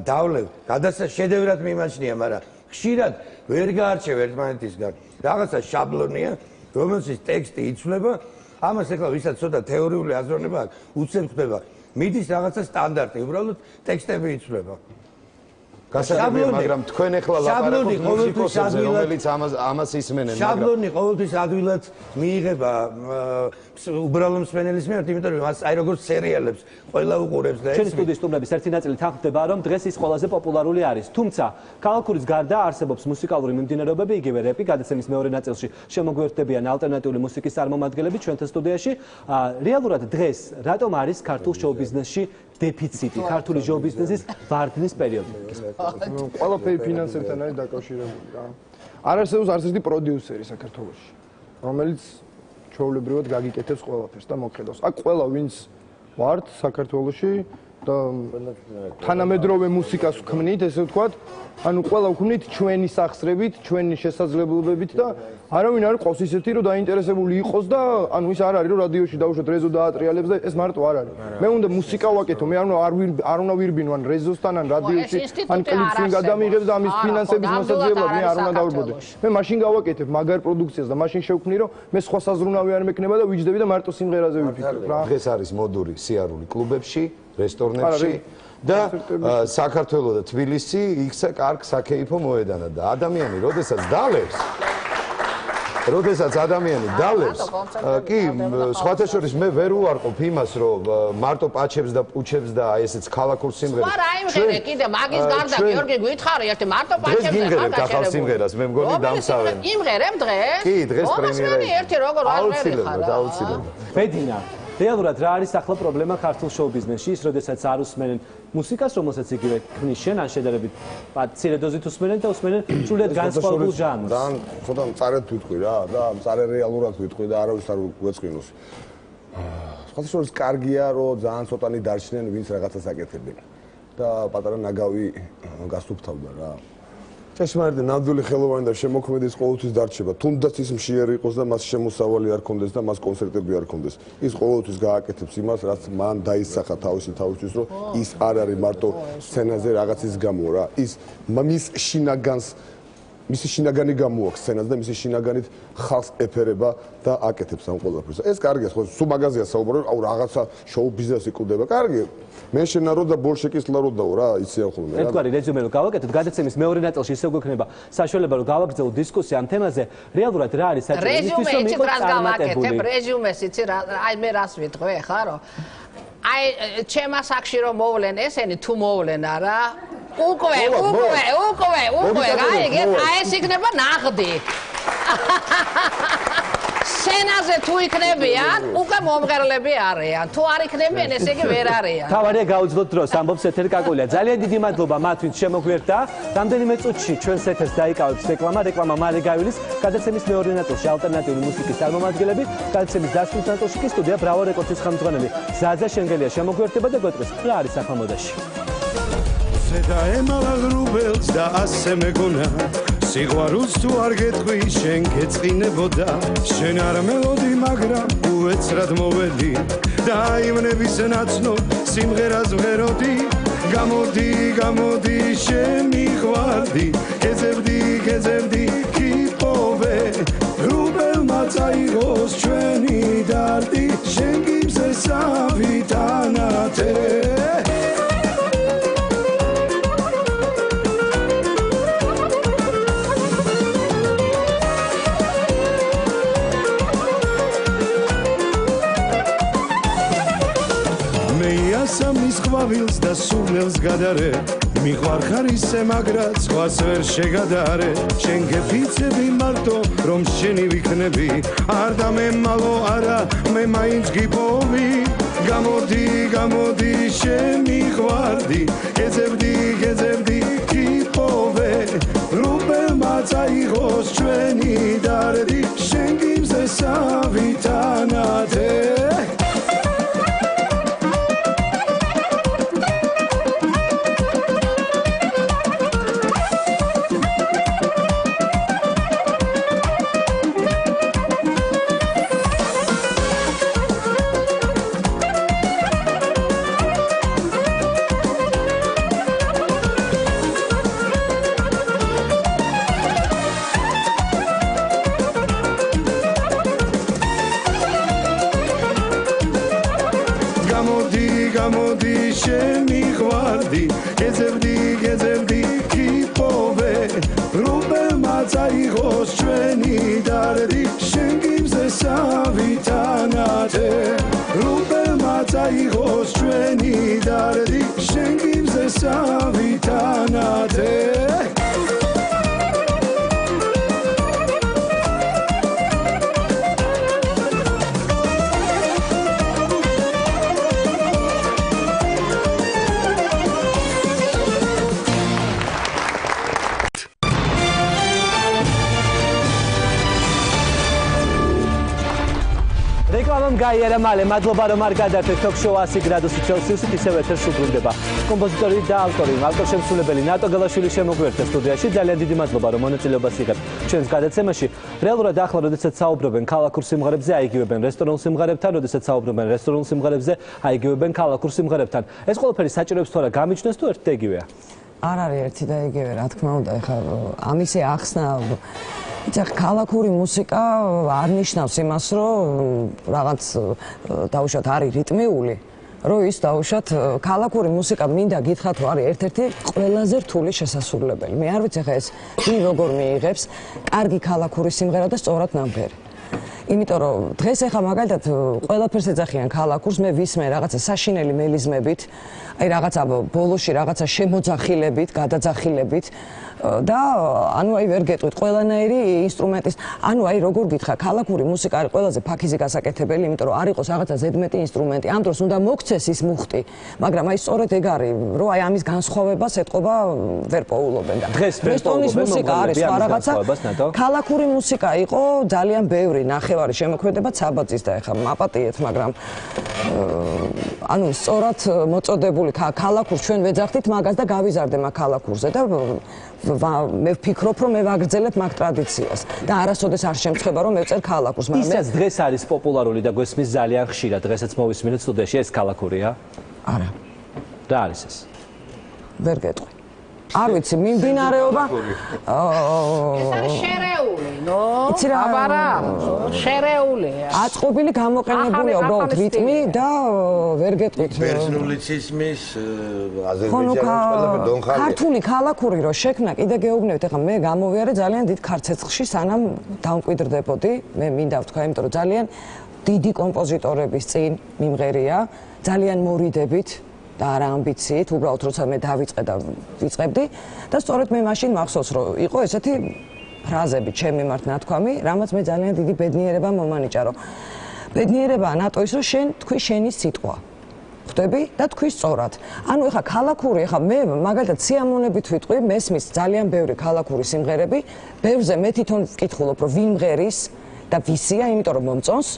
დავლევ გადასაშედევრად მიმაჩნია მაგრამ ხშირად ვერ გაარჩევ ერთმანეთისგან რაღაცა შაბლონია რომელშიც ტექსტი იცვლება ამას ეხლა ვისაც ცოტა თეორიული აზროვნება აქვს უცებ ხდება მიდის რაღაცა სტანდარტი უბრალოდ ტექსტები იცვლება გასაგებია მაგრამ თქვენ ეხლა ლაპარაკობთ მუსიკოსებზე რომელიც ამას ისმენენ მაგრამ შაბლონი ყოველთვის ადვილად მიიღება უბრალო მსმენელის მიერ იმიტომ რომ აი როგორც სერიალებს ყველა უყურებს და ჩვენი სტუდიის სტუმრების ერთი ნაწილი თანხმდება რომ დღეს ის ყველაზე პოპულარული არის თუმცა ქალაქურის გარდა არსებობს მუსიკალური მიმდინარეობები იგივე რეპი გადაცემის მეორე ნაწილში შემოგვერთდებიან ალტერნატიული მუსიკის წარმომადგენლები ჩვენთან სტუდიაში რეალურად დღეს რატომ არის ქართულ შოუ-ბიზნესში დეფიციტი ქართული შოუ-ბიზნესის ვარდნის პერიოდი ყველაფერი ფინანსებთან არის დაკავშირებული რა არ არსებობს არც ერთი პროდიუსერი საქართველოში რომელიც ჩვეულებრივად გაგიკეთებს ყველაფერს და მოგხედავს აქ ყველა ვინც ვართ საქართველოში და თანამედროვე მუსიკას ვქმნით ესე ვთქვათ ანუ ყველა ვქმნით ჩვენი სახსრებით ჩვენი შესაძლებლობებით და არავინ არ ყავს ისეთი რომ დაინტერესებული იყოს და ანუ ის არ არის რომ რადიოში დავუშვათ რეზო დაატრიალებს და ეს მარტო არ არის მე უნდა მუსიკა ვაკეთო მე არ უნდა ვირბინო ან რეზოსთან ან რადიოში ან კლიპს ვინ გადამიღებს და ამის ფინანსების მოსაძიებლად მე არ უნდა დავუბრუნდე მე მაშინ გავაკეთებ მაგარ პროდუქციას და მაშინ შევქმნი რომ მე სხვა საზრუნავი არ მექნება და ვიჯდები და მარტო სიმღერაზე ვიფიქრებ რა დღეს არის მოდური სიარული კლუბებში რესტორნებში და საქართველოს და თბილისი იქცა კარგ საქეიფო მოედანა და ადამიანი როდესაც ადამიანი დალევს კი სხვათა შორის მე ვერ უარყოფ იმას რომ მარტო პაჩებს და პუჩებს და აი ესეც ქალაქურ სიმღერებს არა იმღერე კიდე მაგის გარდა გიორგი გითხარი ერთი მარტო პაჩებს და ახალ სიმღერას მე მგონი დამსავენ იმღერებ დღეს კი დღეს პრემიერა ერთი როგორ არ ვერიხარ აუცილებლად ბედინა რეალურად რა არის ახლა პრობლემა ქართულ შოუ-ბიზნესში ის როდესაც არ უსმენენ მუსიკას რომელსაც იგივე ქმნის შენ ან შედარებით მცირე დოზით უსმენენ და უსმენენ სრულიად განსხვავებულ ჟანრს და ცოტა მწარედ ვიტყვი რა და მწარე რეალურად ვიტყვი და არავის არ გვეწყინოს სხვა შორის კარგია რომ ძალიან ცოტანი დარჩნენ ვინც რაღაცას აკეთებენ და პატარა ნაგავი გასუფთავდა რა ჭეშმარიტი ნამდვილი ხელოვანი და შემოქმედის ყოველთვის დარჩება თუნდაც ის მშიერი იყოს და მას შემოსავალი არ კონდეს და მას კონცერტები არ კონდეს ის ყოველთვის გააკეთებს იმას რაც მან დაისახა თავისთვის რომ ის არ არის მარტო სცენაზე რაღაცის გამო რა ის მის შინაგანს მისი შინაგანი გამოაქვს სცენაზე და მისი შინაგანით ხალხს ეფერება და აკეთებს ამ ყველაფერს ეს კარგია ხო სულ მაგაზია საუბარი აუ რაღაცა შოუ ბიზნესი კვდება კარგია მე შენარო და ბოლშეკის ლაროდაო რა იციან ხოლმე რა ერთგვარი რეზუმე რომ გავაკეთოთ გადაცემის მეორე ნაწილში ისევ გვექნება საშუალება რომ გავაგრძელოთ დისკუსია ამ თემაზე რეალურად რა არის საჭირო რეზუმე იცით რას გავაკეთებ რეზუმეს იცი აი მე რას ვიტყვი ხა რომ აი ჩემს აქში რომ მოვლენ ესენი თუ მოვლენ არა უკვე აი ეს იქნება ნაღდი სცენაზე თუ იქნებიან უკვე მომღერლები არიან თუ არ იქნებიან ესე იგი ვერ არიან თავარია გაუძლოთ დროს ამბობს ეთერი კაკულია ძალიან დიდი მადლობა მათ ვინც შემოგვერთა რამდენიმე წუთში ჩვენს ეთერს დაიკავებს რეკლამა მალე გავილის გადაცემის მეორე ნაწილში ალტერნატიული მუსიკის წარმომადგენლები გადაცემის დასრულს ნაწილში კი სტუდია ბრავო რეკორდსის ხელმძღვანელი ზაზა შენგელია შემოგვერთება და გვეტყვის რა არის ახალ მოდაში ზედა ემალა ღრუბელს და ასე მეგონა სიყვარულს თუ არ გეტყვი შენ გეწყინებოდა შენ არ მელოდი მაგრამ უეცრად მოვედი და იმნების ნაცნო სიმღერას ვღეროდი გამოდი შენ მიყვარდი გეძებდი კიპოვე ღრუბელმა წაიღოს ჩვენი დარდი შენ გიბზე სავითანათე სამის ყვავილს და სულელს გადარე მიყვარხარ ისე მაგრად სხვას ვერ შეგადარე შენ გეფიცები მარტო რომ შენი ვიქნები არ დამემალო არა მე მაინც გიპოვი გამოდი შენ მიყვარდი გეძებდი გიპოვე რუბელმა წაიღოს ჩვენი დარდი შენ გიმზე სავითანათე გამოდი შენ მიყვარდი გეძებდი კიპოვე რუბელმა წაიღოს ჩვენი დარდი შენ გიმზე სავითანათე რუბელმა წაიღოს ჩვენი დარდი შენ გიმზე სავითანათე რეკლამამ გაიარა მალე მადლობა რომ არ გადარჩეთ ток-შოუ 100 გრადუსი ცელსიუსით ისევ ეთერს უბრუნდება კომპოზიტორი და ავტორი ავტორშემსრულებელი ნატო გელაშვილი შემოგვერთა სტუდიაში ძალიან დიდი მადლობა რომ მონაწილეობას იღებთ ჩვენს გადაცემაში რეალურად ახლა როდესაც საუბრობენ ქალაქურ სიმღერებზე აიგივებენ რესტორნულ სიმღერებთან როდესაც საუბრობენ რესტორნულ სიმღერებზე აიგივებენ ქალაქურ სიმღერებთან ეს ყველაფერი საჭიროებს თორე გამიჩნდეს თუ ერთ და იგივეა არ არის ერთი და იგივე რა თქმა უნდა ეხლა ამისი ახსნა იცი ქალაქური მუსიკა არ ნიშნავს იმას რომ რაღაც დაუშვათ არის რიტმიული რომ ის დაუშვათ ქალაქური მუსიკა მინდა გითხრათ რომ არის ერთ-ერთი ყველაზე რთული შესასრულებელი მე არ ვიცი ხა ეს ვინ როგორ მიიღებს კარგი ქალაქური სიმღერა და სწორად ნამღერი იმიტომ რომ დღეს ახლა მაგალითად ყველაფერს ეძახიან ქალაქურს მე ვისმე რაღაცა საშინელი მელიზმებით აი რაღაცა ბოლოში რაღაცა შემოძახილებით გადაძახილებით და ანუ აი ვერ გეტყვით ყველანაირი ინსტრუმენტის ანუ აი როგორ გითხრა ქალაქური მუსიკა არის ყველაზე ფაქიზი გასაკეთებელი იმიტომ რომ არ იყოს რაღაცა ზედმეტი ინსტრუმენტი ამ დროს უნდა მოქცეს ის მუხტი მაგრამ აი სწორედ ეგ არის რომ აი ამის განსხვავებას ეთყობა ვერ პოულობენ და რესტორნის მუსიკა არის სხვა რაღაცა ქალაქური მუსიკა იყო ძალიან ბევრი ნახევარი შემოქმედება საბაძის და ეხლა მაპატიეთ მაგრამ ანუ სწორად მოწოდებული ქალაქურს ჩვენ ვეძახდით მაგას და გავიზარდე მაგ ქალაქურზე და მე ვფიქრობ რომ მე ვაგრძელებ მაგ ტრადიციას და არასოდეს არ შემწება რომ მევწერ ქალაქურს მაგრამ ისაც დღეს არის პოპულარული და გვესმის ძალიან ხშირად დღესაც მოვისმინეთ სტუდიაში ეს ქალაქურია არა რა არის ეს ვერ გეტყვი არ ვიცი მიმდინარეობა ეს არის შერეული ნო აბარა შერეულია აწყობილი გამოყენებულია უბრალოდ რიტმი და ვერ გეტყვით პერსონალიციზმის აზერბაიჯანის დონხალია ქართული ქალაქური რო შექმნა კიდე გეუბნებით ეხლა მე გამოვიარე ძალიან დიდ ქარცეცხლში სანამ დამკვიდრდებოდი მე მინდა ვთქვა იმიტომ რომ ძალიან დიდი კომპოზიტორების წინ მიმღერია, ძალიან მორიდებით და არა ამბიციით, უბრალოდ როცა მე დავიწყე და ვიწყებდი და სწორედ მე მაშინ მახსოვს, რომ იყო ესეთი ფრაზები ჩემ მიმართ ნათქვამი, რამაც მე ძალიან დიდი ბედნიერება მომანიჭა, რომ ბედნიერებაა ნატოის, რომ შენ თქვი შენი სიტყვა. ხვდები და თქვი სწორად. ანუ ეხა ქალაქური, ეხა მე მაგალითად სიამოვნებით ვიტყვი, მესმის ძალიან ბევრი ქალაქური სიმღერები, ბევრზე მე თვითონ ვკითხულობ, რომ ვინ მღერის და ვისია, იმიტომ რომ მომწონს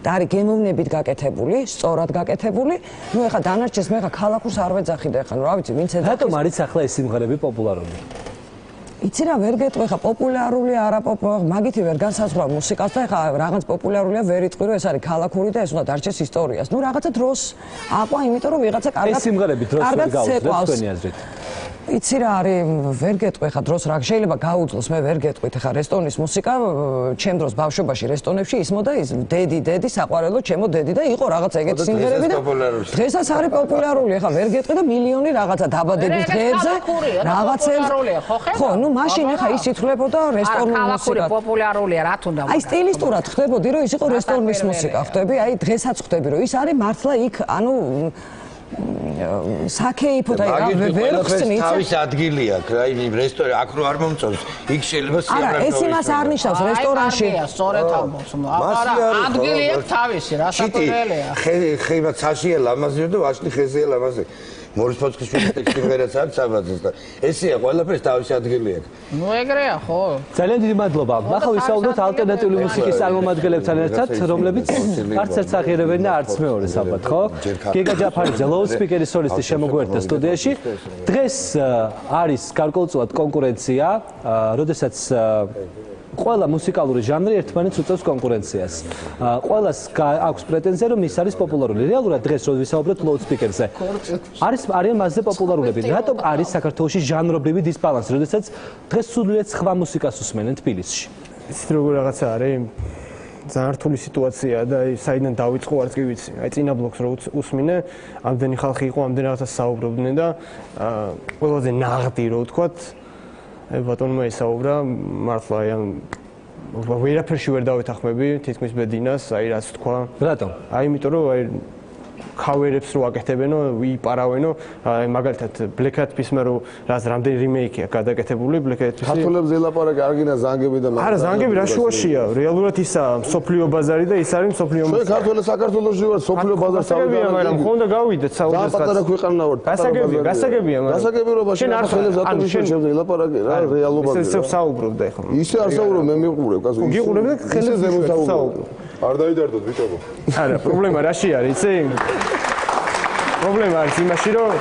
და არის გემოვნებით გაკეთებული, სწორად გაკეთებული. ნუ ეხა დანარჩენს მე ეხა ქალაქურს არ ვეძახი და ეხა რა ვიცი, ვინც ეძახის. რატომ არის ახლა ეს სიმღერები პოპულარული? იცი რა ვერ გეტყვი ხა პოპულარული არა პოპულარული მაგითი ვერ განსაზღვრავ მუსიკას და ხა რაღაც პოპულარულია ვერ იტყვი რომ ეს არის ქალაქური და ეს უნდა დარჩეს ისტორიას. ნუ რაღაცა დროს აყვა იმიტომ რომ ვიღაცა კარგად ეს სიმღერები დროს ვერ გაუძლებს თქვენი აზრით. იცი რა არის ვერ გეტყვი ხა დროს რა შეიძლება გაუძლოს მე ვერ გეტყვით ხა რესტონის მუსიკა ჩემ დროს ბავშვობაში რესტონებში ისმოდა ის დედი საყვარელო ჩემო დედი და იყო რაღაც ეგეთი სიმღერები და დღესაც არის პოპულარული ხა ვერ გეტყვი და მილიონი რაღაცა დაბადების დღეებზე რაღაცებს ხო ნუ მაშინ ხა ის ითვლებოდა რესტორნის მუსიკა პოპულარულია რა თუნდა აი სტილისტურად ხდებოდი რომ ის იყო რესტორნის მუსიკა ხვდები აი დღესაც ხვდები რომ ის არის მართლა იქ ანუ საკეიფო და ვერ ხსნით თავის ადგილი აქვს რა იმ რესტორანი აქ რო არ მომწონს იქ შეიძლება არა ეს იმას არ ნიშნავს რესტორანში სწორედ ამბობს ადგილი აქვს თავისი რა საკუთრელია ხეიმა ცაშია ლამაზია და ვაშლი ხეზია ლამაზი მორის ფოცხიშვილის ტექსტი ვერაც არის საბაძს და ესეა ყველაფერს თავისი ადგილი აქვს ნუ ეგრეა ხო ძალიან დიდი მადლობა ახლა ვისაუბროთ ალტერნატიული მუსიკის წარმომადგენლებთან ერთად რომლებიც არც ერთ აღიარებენ და არც მეორეს ალბათ ხო გიგა ჯაფარიძე ლოუდსპიკერის სოლისტი შემოგვერთა სტუდიაში დღეს არის გარკვეულწილად კონკურენცია როდესაც ყველა მუსიკალური ჟანრი ერთმანეთს უწევს კონკურენციას. ყველას აქვს პრეტენზია რომ ის არის პოპულარული. რეალურად დღეს რო ვისაუბროთ ლოუდსპიკერზე. არიან მასზე პოპულარულები. რატომ არის საქართველოში ჟანრობრივი დისბალანსი, როდესაც დღეს სულიად სხვა მუსიკას უსმენენ თბილისში? იცით როგორ რაღაცა არის? ძალიან რთული სიტუაცია და საიდან დავიწყო არც კი ვიცი. აი წინა ბლოკს რო უსმინე, ამდენი ხალხი იყო, ამდენი რაღაცა საუბრობდნენ და ყველაზე ნაღდი რო ვთქვათ აი ბატონმა ისაუბრა მართლა აი ვერაფერში ვერ დავეთანხმები თითქმის ბედინას აი რაც თქვა რატომ აი იმიტომ რომ აი ქავერებს რო აკეთებენო ვიპარავენო აი მაგალითად Black Eyed Peas-მა რო რაც რამდენი რიმეიკია გადაკეთებული Black Eyed Peas-ი ქართველებს ელაპარაკი არგინა ზანგები და არა ზანგები რა შუაშია რეალურად ისაა სოფლიო ბაზარი და ის არის სოფლიო მუსიკა ჩვენ ქართველებს საქართველოში ვართ სოფლიო ბაზარს ავიდეთ მაგრამ ხონდა გავიდეთ საუბრად პატარა ქვეყანა ვართ გასაგებია მაგრამ გასაგებიერობაში შენ არ ხედავს რატომ შეიძლება ელაპარაკი რა რეალობაზე ისე საუბრობ და ეხლა ისე არ საუბრობ მე მიყურებ კაცო გიყურებ და ხელებს საუბრობ არ დაიდარდოთ ბიჭებო არა პრობლემა რაში არის იცი პრობლემა არის იმაში რომ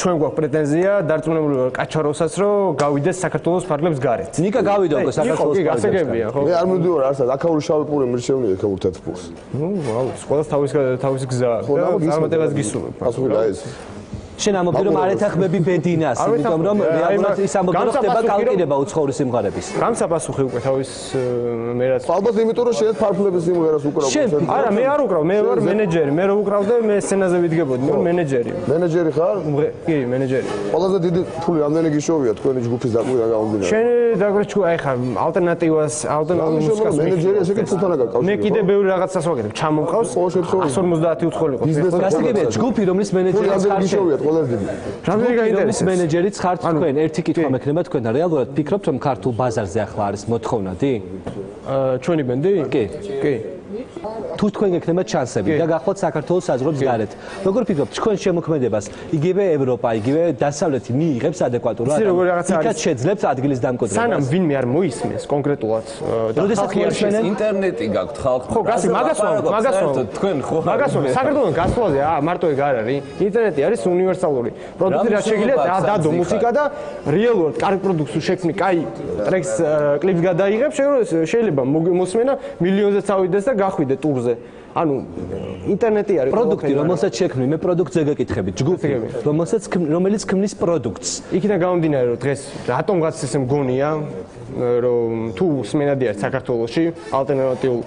ჩვენ გვაქვს პრეტენზია დარწმუნებული ვარ კაჩაროვსაც რომ გავიდეს საქართველოს ფარგლებს გარეთ. ნიკა გავიდა უკვე საქართველოს ფარგლებს. მე არ მივდივარ არსად აქაური შავი პური მირჩევნია აქაურ თეთრ-პურს. ნუ ყველას თავის გზა აქვს. წარმატებას გისურვებ. ასულა ეს შენ ამბობდი რომ არ ეთანხმები ბედინას, იმიტომ რომ რეალურად ის ამბობდი რომ ხდება კალკირება უცხოური სიმღერების. გამსაპასუხი უკვე თავის მე რაც ალბათ იმიტომ რომ შენ ფარფლების სიმღერას უკრავ. არა მე არ უკრავ, მე ვარ მენეჯერი, მე რო უკრავდე მე სცენაზე ვიდგებოდი, მე ვარ მენეჯერი. მენეჯერი ხარ? კი, მენეჯერი. ყველაზე დიდი ფული რამდენი გიშოვია თქვენი ჯგუფის დაკვირა გამომდინარე? შენ დაგვიჩქო აი ხა ალტერნატივას, ალტერნატიულ მუსიკას მენეჯერი ესე კი ფულთან აკავშირებს. მე კიდე ბევრი რაღაცას ვაკეთებ, ჩამომყავს 150 უცხოელი ყოფილი. გასაგებია ჯგუფი რომლის მენეჯერიც ხარ შენ. რამდენი გაინტერესებს მენეჯერიც ხართ თქვენ ერთი კითხვა მექნება თქვენ და რეალურად ფიქრობთ რომ ქართულ ბაზარზე ახლა არის მოთხოვნადი? ჩვენი ბენდი? კი. კი. თუ თქვენ გექნებათ შანსები და გახლავთ საქართველოს საზღვრებს გარეთ. როგორ ფიქრობთ თქვენ შემოქმედებას იგივე ევროპა, იგივე დასავლეთი მიიღებს ადეკვატურად? იქაც შეძლებთ ადგილის დამკვიდრებას. სანამ ვინმე არ მოისმენს კონკრეტულად და ხალხი არ შეძლებთ ინტერნეტი გაქვთ ხალხი. ხო, გასი მაგას თქვენ ხო? მაგას საქართველოს გასვლაზე მარტო ეგ არ არის. ინტერნეტი არის უნივერსალური. პროდუქტი რაც შეიძლება დადო მუსიკა და რეალურად კარგ პროდუქტს შექმნი, კაი ტრეკს კლიპს გადაიღებ, შეიძლება მოსმენა მილიონზე წავიდეს და გახვიდე ტურზე. ადგილზე. ანუ ინტერნეტი არის პროდუქტი, რომელსაც შექმნი, მე პროდუქტზე გეკითხებით, ჯგუფი, რომელიც ქმნის პროდუქტს. იქიდან გამომდინარე, რომ დღეს რატომღაც ესე მგონია, რომ თუ სმენადი არის საქართველოში ალტერნატიულ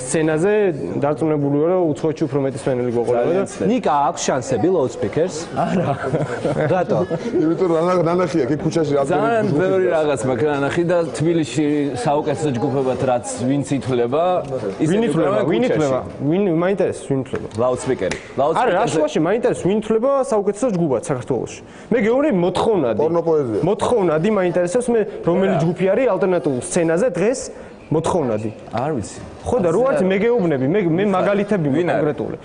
სცენაზე, დარწმუნებული ვარ, რომ უცხოეთში უფრო მეტი სმენელი გვეყოლება და ნიკა აქვს შანსები ლაუდსპიკერს? არა. რატო? იმიტომ რომ ნანახია კი ქუჩაში ძალიან ბევრი რაღაც მაქვს ნანახი და თბილისში საუკეთესო ჯგუფებად რაც ვინც ითვლება, ვინ ითვლება? ვინ მაინტერესებს ვინ ითვლება? ლაუდსპიკერი. არა, რაშუაში მაინტერესებს ვინ ითვლება საუკეთესო ჯგუფად საქართველოში. მე გეუბნები მოთხოვნადი. პორნოპოეზია. მოთხოვნადი მაინტერესებს მე რომელი ჯგუფი არის ალტერნატიულ სცენაზე დღეს მოთხოვნადი. არ ვიცი. ხო და რო არის მე გეუბნები, მე მაგალითები კონკრეტული.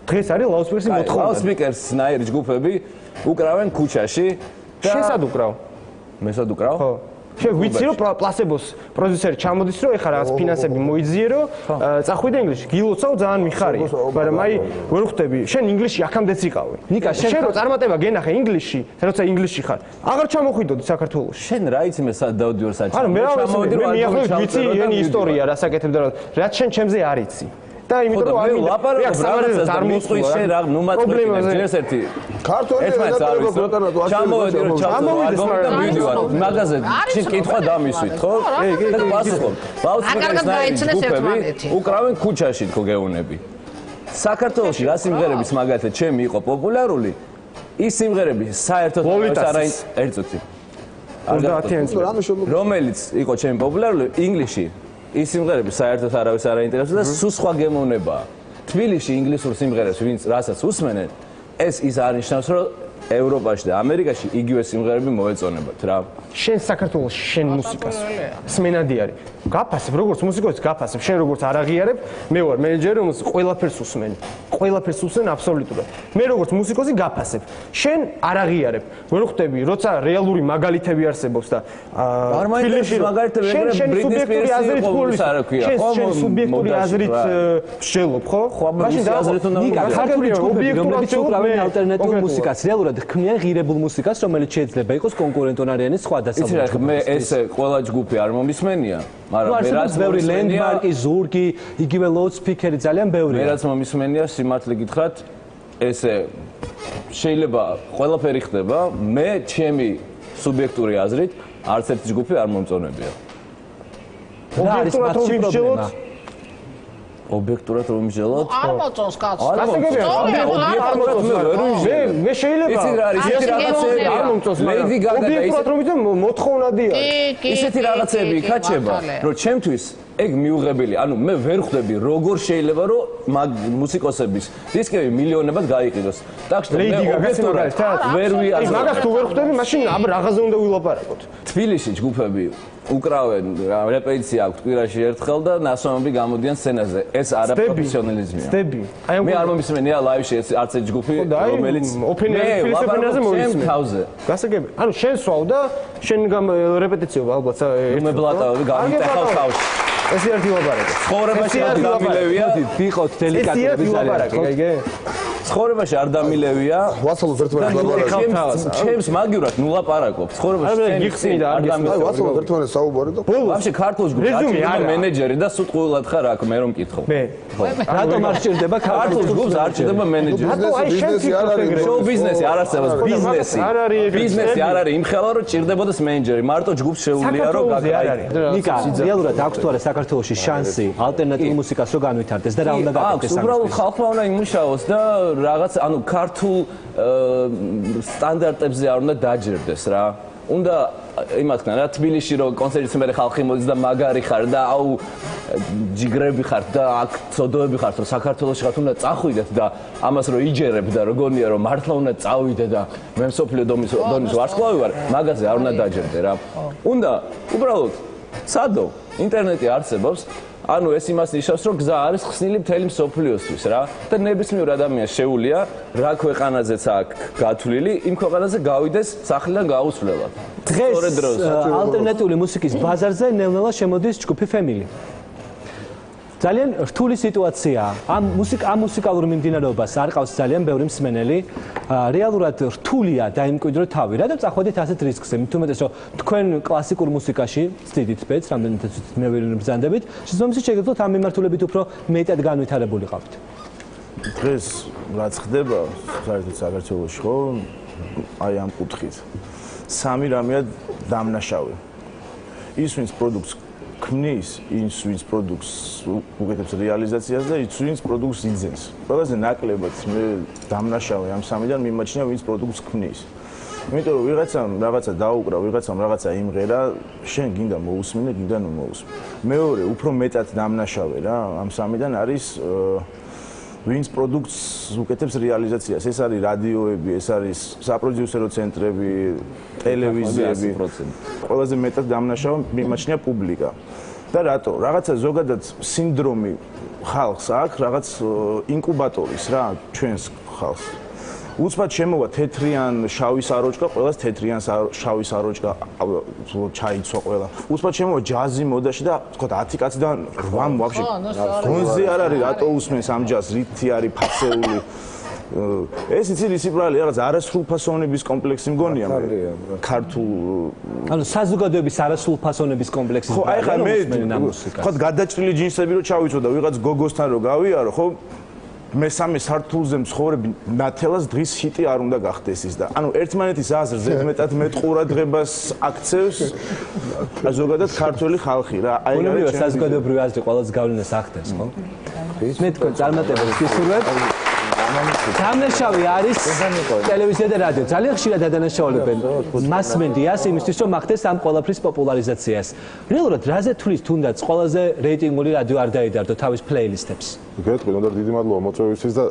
დღეს არის ლაუდსპიკერსი მოთხოვნადი. ლაუდსპიკერსნაირი ჯგუფები უკრავენ ქუჩაში და შენ სად უკრავ? მე სად უკრავ? ხო. შენ ვიცი რომ პლასებოს პროდიუსერი ჩამოდის რომ ეხლა რაღაც ფინანსები მოიძიერო, წახვიდე ინგლისში, გილოცავ ძალიან მიხარია, მაგრამ აი ვერ ხვდები, შენ ინგლისში აქამდეც იყავი. ნიკა, შენ რო წარმატება გენახე ინგლისში, როცა ინგლისში ხარ, აღარ ჩამოხვიდოდი საქართველოში. შენ რა იცი მე სად დავდი ვარ საჭირო? ანუ მე მიახლოვე ვიცი ენი ისტორია რა საკეთებ და რაც შენ ჩემზე არ იცი. და იმიტომ რომ მე ლაპარაკობ რაღაცა წარმოსყვი შენ რა ნუ მაწყვეტინებ ჯერს ერთი ქართული რატომ ჩამოვედი რომ ჩამოვიდეს და მივიდივარ მაგაზე შენ კითხვა დამისვით ხო? და პასუხობ ლაუდსპიკერს უკრავენ ქუჩაში თქო გეუნები საქართველოში რა სიმღერების მაგალითად ჩემი იყო პოპულარული ის სიმღერები საერთოდ არ წუთი რომელიც იყო ჩემი პოპულარული ინგლისში ის სიმღერები საერთოდ არავის არ აინტერესებს და სულ სხვა გემოვნებაა. თბილისში ინგლისურ სიმღერებს ვინც რასაც უსმენენ, ეს ის არნიშნავს, რომ ევროპაში და ამერიკაში იგივე სიმღერები მოეწონებათ რა. შენ საქართველოში შენ მუსიკას სმენადი არის. გაფასებ როგორც მუსიკოსი გაფასებ, შენ როგორც არ აღიარებ, მე ვარ მენეჯერი, რომელსაც ყველაფერს უსმენი. ყველაფერს უსმენ აბსოლუტურად. მე როგორც მუსიკოსი გაფასებ. შენ არ აღიარებ. ვერ ხვდები, როცა რეალური მაგალითები არსებობს და თბილისში მაგალითები შენ სუბიექტური აზრით გულის არ ქვია. შენ სუბიექტური აზრით ვშელობ, ხო? მაშინ აზრით უნდა ქართული ჯგუფები, რომლებიც უკრავენ ალტერნატიულ მუსიკას, რეალურად ქმნიან ღირებულ მუსიკას, რომელიც შეიძლება იყოს კონკურენტონარიანი სხვა დასაბუთებით. იცი რა, მე ეს ყველა ჯგუფი არ მომისმენია, მაგრამ მე რაც ბევრი ლენდმარკი, ზურგი, იგივე ლაუდსპიკერი ძალიან ბევრია. მე რაც მომისმენია, სიმართლე გითხრათ, ესე შეიძლება ყველაფერი ხდება, მე ჩემი სუბიექტური აზრით არც ერთი ჯგუფი არ მომწონებია. ობიექტურად რომ ვიმსჯელოთ ობიექტურად რომ ვიმსჯელოთ? არ მოწონს კაცს. მე შეიძლება იცი რა არის ისეთი რაღაცები არ მომწონს, ლეიდი გაგა და ობიექტურად რომ ვიმსჯელოთ მოთხოვნადია. ისეთი რაღაცები იქაჩება, რომ ჩემთვის ეგ მიუღებელი, ანუ მე ვერ ხვდები როგორ შეიძლება რომ მუსიკოსების დისკები მილიონებად გაიყიდოს. так что მე ობიექტურად ვერ ვიაზრებ. მაგას თუ ვერ ხვდები, მაშინ ამ რაღაცზე უნდა ვილაპარაკოთ. თბილისში ჯგუფები უკრავენ რეპეტიცია აქვს კვირაში ერთხელ და ნასვამები გამოდიან სცენაზე. ეს არა პროფესიონალიზმია. მე არ მომისმენია ლაივში არც ერთ ჯგუფი, რომელიც ოფენერზე მომისმენია. გასაგები. ანუ შენ სვავ და შენ რეპეტიციო ალბათ მე ბლატავები გამიტეხავ ხავში. ეს ერთი ლაპარაკი. ცხოვრებაში არ დამილევია, ვიყოთ დელიკატები ძალიან. ცხოვრებაში არ დამილევია. ვაცალოთ ერთმანეთს ლაპარაკობთ. ჩემს მაგივრად ნუ ლაპარაკობ. ცხოვრებაში გიხსნი და არ დამილევია. ვაცალოთ ერთმანეთს საუბარი და ვაფშე ქართულ ჯგუფში არ მენეჯერი და სუტყუილად ხარ აქ მე რომ მკითხო. მე. რატომ არ ჭირდება ქართულ ჯგუფს არ ჭირდება მენეჯერი. ბიზნესი არ არის. შოუ ბიზნესი არ არსებობს ბიზნესი. ბიზნესი არ არის იმხელა რომ ჭირდებოდეს მენეჯერი. მარტო ჯგუფს შეუძლია რომ გაკეთდეს. ნიკა, რეალურად აქვს თუ არა საქართველოში შანსი ალტერნატიულ მუსიკას რო განვითარდეს და რა უნდა გაკეთდეს ამას? უბრალოდ ხალხმა უნდა იმუშაოს და რაღაც ანუ ქართულ სტანდარტებზე არ უნდა დაჯერდეს რა. უნდა იმათქნა რა თბილისში რო კონცერტის მერე ხალხი მოდის და მაგარი ხარ და აუ ჯიგრები ხარ და აქ ცოდოები ხარ რომ საქართველოში ხარ უნდა წახვიდეთ და ამას რო იჯერებ და როგორია რომ მართლა უნდა წავიდე და მე მსოფლიო დონის ვარსკვლავი ვარ მაგაზე არ უნდა დაჯერდე რა. უნდა უბრალოდ სადო ინტერნეტი არსებობს ანუ ეს იმას ნიშნავს რომ გზა არის ხსნილი მთელი მსოფლიოსთვის რა და ნებისმიერ ადამიანს შეუძლია რა ქვეყანაზეც აქვს გათვლილი იმ ქვეყანაზე გავიდეს სახლიდან გაუსვლელად. დღეს ალტერნატიული მუსიკის ბაზარზე ნელ-ნელა შემოდის ჯგუფი Family. ძალიან რთული სიტუაციაა. ამ მუსიკალურ მიმდინარეობას არ ყავს ძალიან ბევრი მსმენელი. რეალურად რთულია დაიმკვიდრო თავი. რადგან წახვედით ასეთ რისკზე? მით უმეტეს რომ თქვენ კლასიკურ მუსიკაში ვწდიდით ბედს, რამდენადაც მე ვერ ბრძანდებით. შესაბამისად შეგეძლოთ ამ მიმართულებით უფრო მეტად განვითარებული ყავთ. დღეს რაც ხდება საერთოდ საქართველოში ხო? აი ამ კუთხით. სამი რამეა დამნაშავე. ის ვინც პროდუქტს ქმნის, ის ვინც პროდუქტს უკეთებს რეალიზაციას და ის ვინც პროდუქტს იძენს. ყველაზე ნაკლებად მე დამნაშავე ამ სამიდან მიმაჩნია ვინც პროდუქტს ქმნის. იმიტომ რომ ვიღაცამ რაღაცა დაუკრა, ვიღაცამ რაღაცა იმღერა, შენ გინდა მოусმინე, გინდა ნუ მოусმინე. მეორე, უფრო მეტად დამნაშავე რა, ამ სამიდან არის ვინც პროდუქტს უკეთებს რეალიზაციას. ეს არის რადიოები, ეს არის საპროდიუსერო ცენტრები, ტელევიზიები. ყველაზე მეტად დამნაშავე მიმაჩნია პუბლიკა. და რატო? რაღაცა ზოგადად სინდრომი ხალხს აქვს, რაღაც ინკუბატორის რა, ჩვენს ხალხს. უცბად შემოვა თეთრიან შავი საროჭკა, ყველას თეთრიან შავი საროჭკა ჩაიცვა ყველა. უცბად შემოვა ჯაზი მოდაში და თქო 10 კაციდან 8 ვაფშე გონზე არ არის რატო უსმენს ამ ჯაზს, რითი არის ფასეული. ეს იცი ისი ბრალი რაღაც არასრულფასოვნების კომპლექსი მგონია მე. ქართულ ანუ საზოგადოების არასრულფასოვნების კომპლექსის ხო აი ხა მე ხო გადაჭრილი ჯინსები რო ჩავიცოდა ვიღაც გოგოსთან რო გავიარო ხო მესამე სართულზე მსხოვრები ნათელას დღის ჰიტი არ უნდა გახდეს ის და ანუ ერთმანეთის აზრს ზედმეტად მეტ ყურადღებას აქცევს ზოგადად ქართველი ხალხი რა აი ეს საზოგადოებრივი აზრი ყველას გავლენას ახდენს ხო მე თქვენ წარმატებებს გისურვებ დამნაშავე არის ტელევიზია და რადიო ძალიან ხშირად ადანაშაულებენ მასმედიას იმისთვის რომ ახდენს ამ ყველაფრის პოპულარიზაციას რეალურად რაზე თulis თუნდაც ყველაზე რეიტინგული რადიო არ დაიდარდო თავის პლეილისტებს გეტყვი უნდა დიდი მადლობა მოწვევისთვის და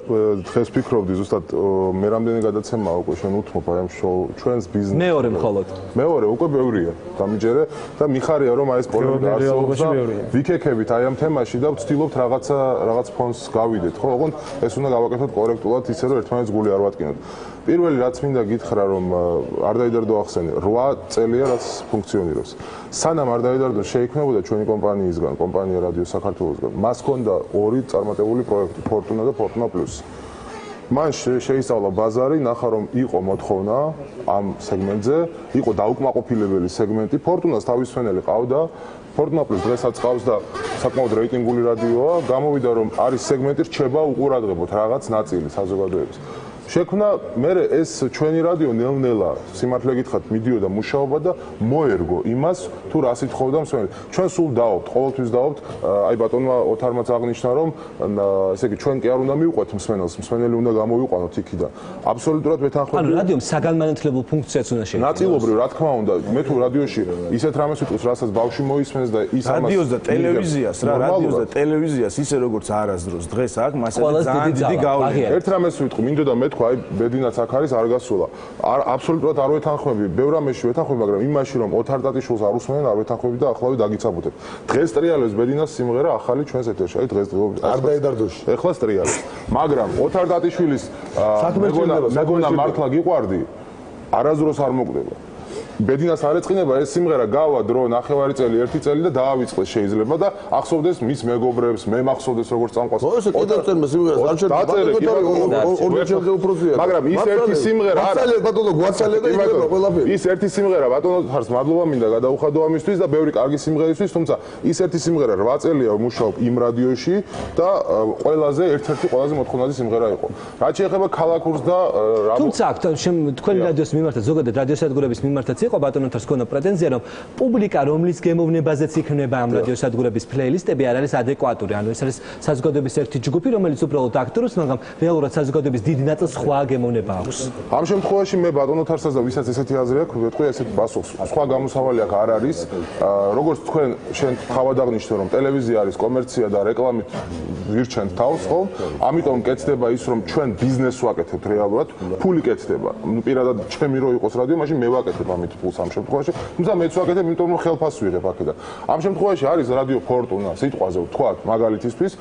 დღეს ფიქრობდი ზუსტად მე რამდენი გადაცემა უკვე შენ უთმობ აი ამ შოუ ჩვენს ბიზნესს მეორე მხოლოდ მეორე უკვე ბევრია დამიჯერე და მიხარია რომ აი ეს პოლემიკა არსებობს და ვიქექებით აი ამ თემაში და ვცდილობთ რაღაც ფონს გავიდეთ ხო ოღონდ ეს უნდა გავაკეთოთ კორექტულად ისე რომ ერთმანეთს გული არ ვატკინოთ პირველი რაც მინდა გითხრა რომ არ დაიდარდო ახსენე 8 წელია რაც ფუნქციონირებს სანამ არ დაიდარდო შეიქმნებოდა ჩვენი კომპანიისგან კომპანია რადიო საქართველოსგან მას ჰქონდა ორი წარმატებული პროექტი ფორტუნა და ფორტუნა პლუს მან შეისწავლა ბაზარი ნახა რომ იყო მოთხოვნა ამ სეგმენტზე იყო დაუკმაყოფილებელი სეგმენტი ფორტუნას თავის მენელი ყავდა ფორტუნა პლუს დღესაც ყავს და საკმაოდ რეიტინგული რადიოა გამოვიდა რომ არის სეგმენტი რჩება უყურადღებოთ რაღაც ნაწილი საზოგადოების შექმნა მე ეს ჩვენი რადიო ნელ-ნელა სიმართლე გითხრათ მიდიოდა მუშაობა და მოერგო იმას თუ რა სიტყვა მსმენელი ჩვენ სულ დავობთ ყოველთვის დავობთ აი ბატონმა ოთარმაც აღნიშნა რომ ესე იგი ჩვენ კი არ უნდა მივყვეთ მსმენელს მსმენელი უნდა გამოვიყვანოთ იქიდან აბსოლუტურად ვეთანხმები ანუ რადიომ საგანმანათლებელ ფუნქციაც უნდა შეიქმნას ნაწილობრივ რა თქმა უნდა მე თუ რადიოში ისეთ რამეს ვიტყვის რასაც ბავშვი მოისმენს და ის ამას რადიოს და ტელევიზიას რა რადიოს და ტელევიზიას ისე როგორც არასდროს დღეს აქვს მასალა ძალიან დიდი გავლენა ერთ რამეს ვიტყვი მინდოდა მე აი ბედინაც აქ არის არ გასულა აბსოლუტურად არ ვეთანხმები ბევრ რამეში ვეთანხმები მაგრამ იმაში რომ ოთარ ტატიშვილს არ უსმენენ არ ვეთანხმები და ახლავე დაგიცაბუთებ დღეს ტრიალებს ბედინას სიმღერა ახალი ჩვენს ეთერში აი დღეს არ დაიდარდოში ეხლა ტრიალებს მაგრამ ოთარ ტატიშვილის მეგონა მართლა გიყვარდი არაზროს არ მოკვდება ბედინას არ ეწყინება ეს სიმღერა გავა დრო ნახევარი წელი ერთი წელი და დაავიწყდეს შეიძლება და ახსოვდეს მის მეგობრებს მე მახსოვდეს როგორც წამყვას ო კიდევ წერმა სიმღერას არ დაწერე უპროცია მაგრამ ის ერთი სიმღერა არა ბატონო გვაცალე და იგება ყველაფერი ის ერთი სიმღერა ბატონო ხარს მადლობა მინდა გადაუხადო ამისთვის და ბევრი კარგი სიმღერისთვის თუმცა ის ერთი სიმღერა 8 წელია მუშაობ იმ რადიოში და ყველაზე ერთ-ერთი ყველაზე მოთხოვნადი სიმღერა იყო რაც შეეხება ქალაქურს და თუმცა თქვენი რადიოს მიმართაც ზოგადად რადიოსადგურების მიმართაც იყო ბატონოთას ქონდა პრეტენზია რომ პუბლიკა რომლის გემოვნებაზეც იქნება ამ რადიოსადგურების პლეილისტები არ არის ადეკვატური ანუ ეს არის საზოგადოების ერთი ჯგუფი რომელიც უბრალოდ აქტორებს მაგრამ რეალურად საზოგადოების დიდი ნაწილს სხვა გემოვნება აქვს ამ შემთხვევაში მე ბატონოთასაც და ვისაც ესეთი აზრი აქვს ვეთქვი ესეთ პასუხს სხვა გამოსავალი აქ არ არის როგორც თქვენ შენ თავად აღნიშნე რომ ტელევიზია არის კომერცია და რეკლამით ვირჩენთ თავს ხო ამიტომ კეთდება ის რომ ჩვენ ბიზნესს ვაკეთებთ რეალურად ფული კეთდება ნუ პირადად ჩემი რო იყოს რადიო მაშინ მე ვაკეთებ ამით ფულს ამ შემთხვევაში თუმცა მეც ვაკეთებ იმიტომ რომ ხელფასს ვიღებ აქედან ამ შემთხვევაში არის რადიო ფორტუნა სიტყვაზე ვთქვათ მაგალითისთვის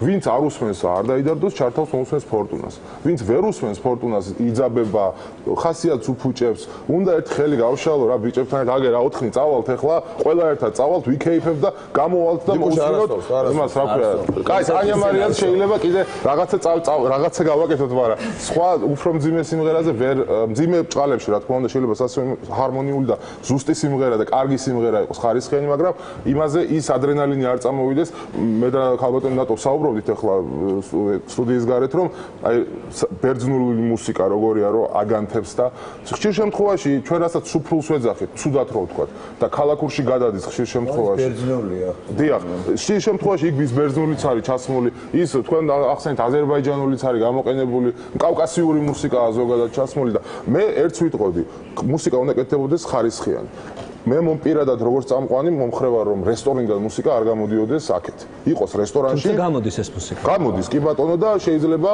ვინც არ უსმენს არ დაიდარდოს, ჩართავს მოусმენს ფორტუნას. ვინც ვერ უსმენს ფორტუნას, იძაბება, ხასიათს უფუჭებს, უნდა ერთ ხელი გავშალო რა ბიჭებთან ერთად, აგერ 4 წავალთ ახლა, ყველა ერთად წავალთ, ვიქეიფებთ და გამოვალთ და მოუსმინოთ იმას რა ქვია. კაი, ანია მარიას შეიძლება კიდე რაღაცა გავაკეთოთ, მაგრამ სხვა უფრო მძიმე სიმღერაზე ვერ მძიმე ბჭყალებში რა თქმა უნდა შეიძლება ჰარმონიული და ზუსტი სიმღერა და კარგი სიმღერა იყოს ხარისხიანი, მაგრამ იმაზე ის ადრენალინი არ წამოვიდეს. მე და ქალბატონი ნატო საუბრობდით ახლა სტუდიის გარეთ, რომ აი ბერძნული მუსიკა როგორია, რომ აგანთებს და ხშირ შემთხვევაში ჩვენ რასაც სუფრულს ვეძახით, ცუდად რო ვთქვათ და ქალაქურში გადადის ხშირ შემთხვევაში. ბერძნულია. დიახ, ხშირ შემთხვევაში იქ ვის ბერძნულიც არის ჩასმული, ის თქვენ ახსენეთ აზერბაიჯანულიც არის გამოყენებული, კავკასიური მუსიკაა ზოგადად ჩასმული და მე ერთს ვიტყოდი, მუსიკა უნდა კეთდებოდეს ხარისხიანი. მე მომპირადად როგორც წამყვანი მომხრევა რომ რესტორნიდან მუსიკა არ გამოდიოდეს აქეთ. იყოს რესტორანში. თუმცა გამოდის ეს მუსიკა. გამოდის კი ბატონო და შეიძლება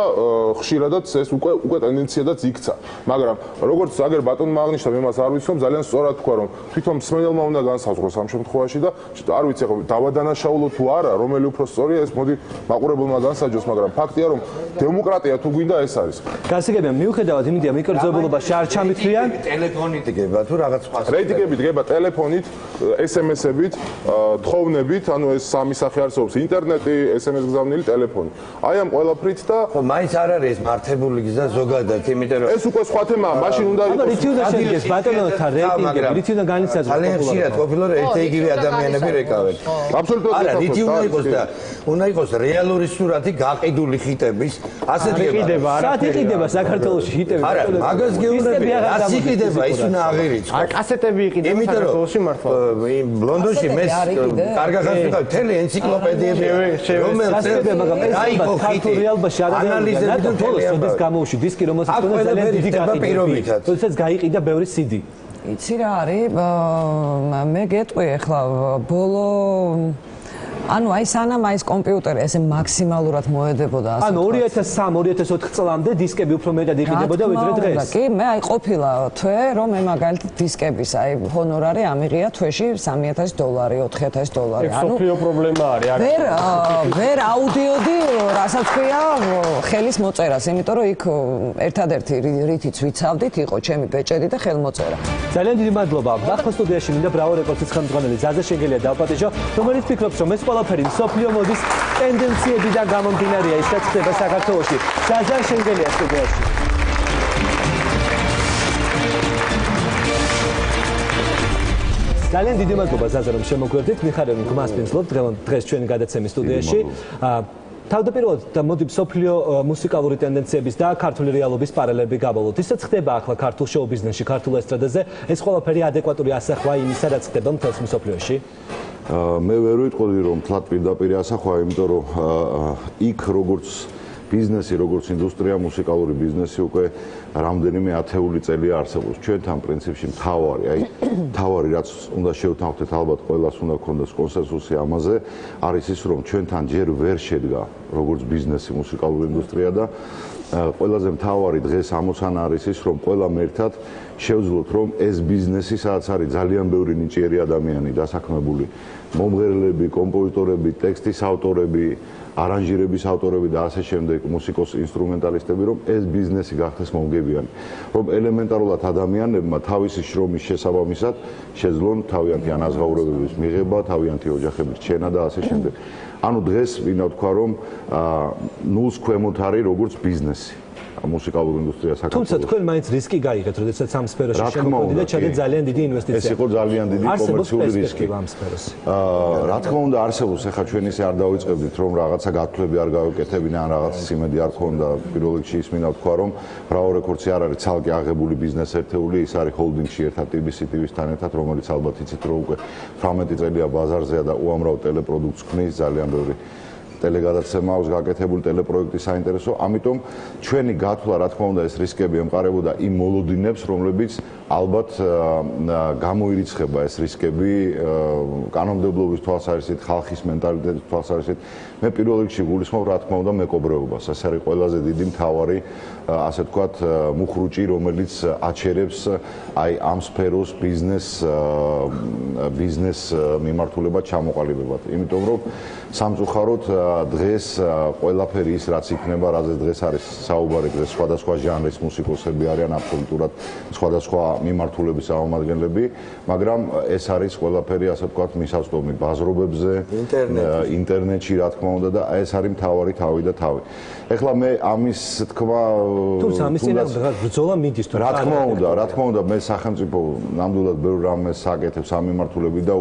ხშირადაც ეს უკვე ტენდენციადაც იქცა. მაგრამ როგორც აგერ ბატონმა აღნიშნა, მე მას არ ვიცნობ, ძალიან სწორად თქვა რომ თვითონ მსმენელმა უნდა განსაზღვროს ამ შემთხვევაში და არ ვიცი ახლა დავადანაშაულო თუ არა, რომელი უფრო სწორია, ეს მოდი მაყურებელმა განსაჯოს, მაგრამ ფაქტია რომ დემოკრატია თუ გვინდა ეს არის. გასაგებია, მიუხედავად იმისა, მიკროძებულობაში არ ჩამithრიან, ტელეფონით იგება თუ რაღაც სხვა. რეიტინგები დგება ტელეფონით, SMS-ებით, თხოვნებით, ანუ ეს სამი სახე არსებობს: ინტერნეტი, SMS გზავნილი, ტელეფონი. აი ამ ყველაფრით და ხო, მაინც არ არის ეს მართებული გზა ზოგადად, იმიტომ რომ ეს უკვე სხვა თემაა, მაშინ უნდა იყოს. რითი უნდა შედგეს ბატონოთა რეიტინგები, რითი უნდა განიცადოს ძალიან ხშირად ყოფილა რომ ერთ-იგივე ადამიანები რეკავენ. აბსოლუტურად არა, რითი უნდა იყოს და უნდა იყოს რეალური სურათი გაყიდული ხიტების, ასეთი იყიდება, სად იყიდება საქართველოში ხიტები? არა, მაგას გეუბნები, რას იყიდება, ის უნდა აღირიცხო. აი, კასეტები იყიდება საქართველოში მართლა. იმ ლონდონში მე კარგად ვიყავ მთელი ენციკლოპედიები, რომელიც აიქო ხიტი რეალობაში ანალიზები და ბოლოს როდის გამოუშვი დისკი, რომელსაც თუნდაც ძალიან დიდი გაყიდვით. თუნდაც გაიყიდა ბევრი CD. იცი რა არის? მე გეტყვი ახლა ბოლო ანუ აი სანამ აი ეს კომპიუტერი ესე მაქსიმალურად მოედებოდა ასე. ანუ 2003-2004 წლამდე დისკები უფრო მეტად იყიდებოდა ვიდრე დღეს. კი, მე აი ყოფილა თვე, რომ მე მაგალითად დისკების აი ჰონორარი ამიღია თვეში $3000, $4000. ანუ სოფლიო პრობლემა არის. ვერ აუდიოდი, რასაც ქვია, ხელის მოწერას, იმიტომ რომ იქ ერთადერთი რითიც ვიცავდით იყო ჩემი ბეჭედი და ხელმოწერა. ძალიან დიდი მადლობა. ახლა სტუდიაში მინდა ბრავო რეკორდსის ხელმძღვანელი ზაზა შენგელია დავპატიჟო, რომელიც ფიქრობს, რომ ეს ყველაფერი მსოფლიო მოდის ტენდენციებიდან გამომდინარეა, ისაც ხდება საქართველოში. ზაზა შენგელია სტუდიაში. ძალიან დიდი მადლობა ზაზა რომ შემოგვერდით. მიხარია რომ გმასპინძლობ დღეს ჩვენი გადაცემის სტუდიაში. თავდაპირველად და მოდი მსოფლიო მუსიკალური ტენდენციების და ქართული რეალობის პარალელები გავავლოთ. ისაც ხდება ახლა ქართულ შოუ-ბიზნესში, ქართულ ესტრადაზე. ეს ყველაფერი ადეკვატური ასახვა იმისა, რაც ხდება მთელს მსოფლიოში. მე ვერ ვიტყოდი რომ თლად პირდაპირ ასახვა, იმიტომ რომ იქ როგორც ბიზნესი, როგორც ინდუსტრია, მუსიკალური ბიზნესი უკვე რამდენიმე ათეული წელია არსებობს. ჩვენთან პრინციპში მთავარი რაც უნდა შევთანხმდეთ, ალბათ ყველას უნდა გქონდეს კონსენსუსი ამაზე, არის ის რომ ჩვენთან ჯერ ვერ შედგა როგორც ბიზნესი, მუსიკალური ინდუსტრია და ყველაზე მთავარი დღეს ამოცანა არის ის რომ ყველამ ერთად შევძლოთ რომ ეს ბიზნესი სადაც არის ძალიან ბევრი ნიჭიერი ადამიანი დასაქმებული, მომღერლები, კომპოზიტორები, ტექსტის ავტორები, არანჟირების ავტორები და ასე შემდეგ, მუსიკოს ინსტრუმენტალისტები, რომ ეს ბიზნესი გახდეს მომგებიანი, რომ ელემენტარულად ადამიანებმა თავისი შრომის შესაბამისად შეძლონ თავიანთი ანაზღაურებების მიღება, თავიანთი ოჯახების რჩენა და ასე შემდეგ. ანუ დღეს მინდა ვთქვა რომ ნულს ქვემოთ არის როგორც ბიზნესი. მუსიკალური ინდუსტრია საქართველოს. თუმცა თქვენ მაინც რისკი გაიღეთ, როდესაც ამ სფეროში შემოგვიდით და ჩადეთ ძალიან დიდი ინვესტიცია. ეს იყო ძალიან დიდი კომერციული რისკი. რა თქმა უნდა არსებობს, ახლა ჩვენ ისე არ დავიწყებდით, რომ რაღაცა გათვლები არ გავეკეთებინა, ან რაღაცა სიმედი არ ქონდა. პირველ რიგში ის მინდა ვთქვა, რომ ბრავო რეკორდსი არ არის ცალკე აღებული ბიზნეს ერთეული, ის არის ჰოლდინგში ერთად TBC TV-სთან ერთად, რომელიც ალბათ იცით, რომ უკვე 18 წელია ბაზარზეა და უამრავ ტელეპროდუქტს ქმნის, ძალიან ბევრი ტელეგადაცემა აქვს გაკეთებული, ტელეპროექტი საინტერესო, ამიტომ ჩვენი გათვლა, რა თქმა უნდა, ეს რისკები ემყარებოდა იმ მოლოდინებს, რომლებიც ალბათ გამოირიცხება ეს რისკები კანონმდებლობის თვალსაზრისით, ხალხის მენტალიტეტის თვალსაზრისით. მე პირველ რიგში გულისხმობ, რა თქმა უნდა, მეკობრეობას. ეს არის ყველაზე დიდი მთავარი, ასე ვთქვათ, მუხრუჭი, რომელიც აჩერებს აი ამ სფეროს ბიზნეს მიმართულებად ჩამოყალიბებად. იმიტომ რომ სამწუხაროდ დღეს ყველაფერი ის რაც იქნება, რაზეც დღეს არის საუბარი, დღეს სხვადასხვა ჟანრის მუსიკოსები არიან, აბსოლუტურად სხვადასხვა მიმართულების წარმომადგენლები, მაგრამ ეს არის ყველაფერი, ასე ვთქვათ, მისასწომი ბაზრობებზე, ინტერნეტში, რა თქმა უნდა და ეს არის მთავარი თავი და თავი. ეხლა მე ამის თქმა თუმცა ამის წინააღმდეგ ბრძოლა მიდის თუ რა თქმა უნდა მე სახელმწიფო ნამდვილად ბევრ რამეს აკეთებს ამ მიმართულებით და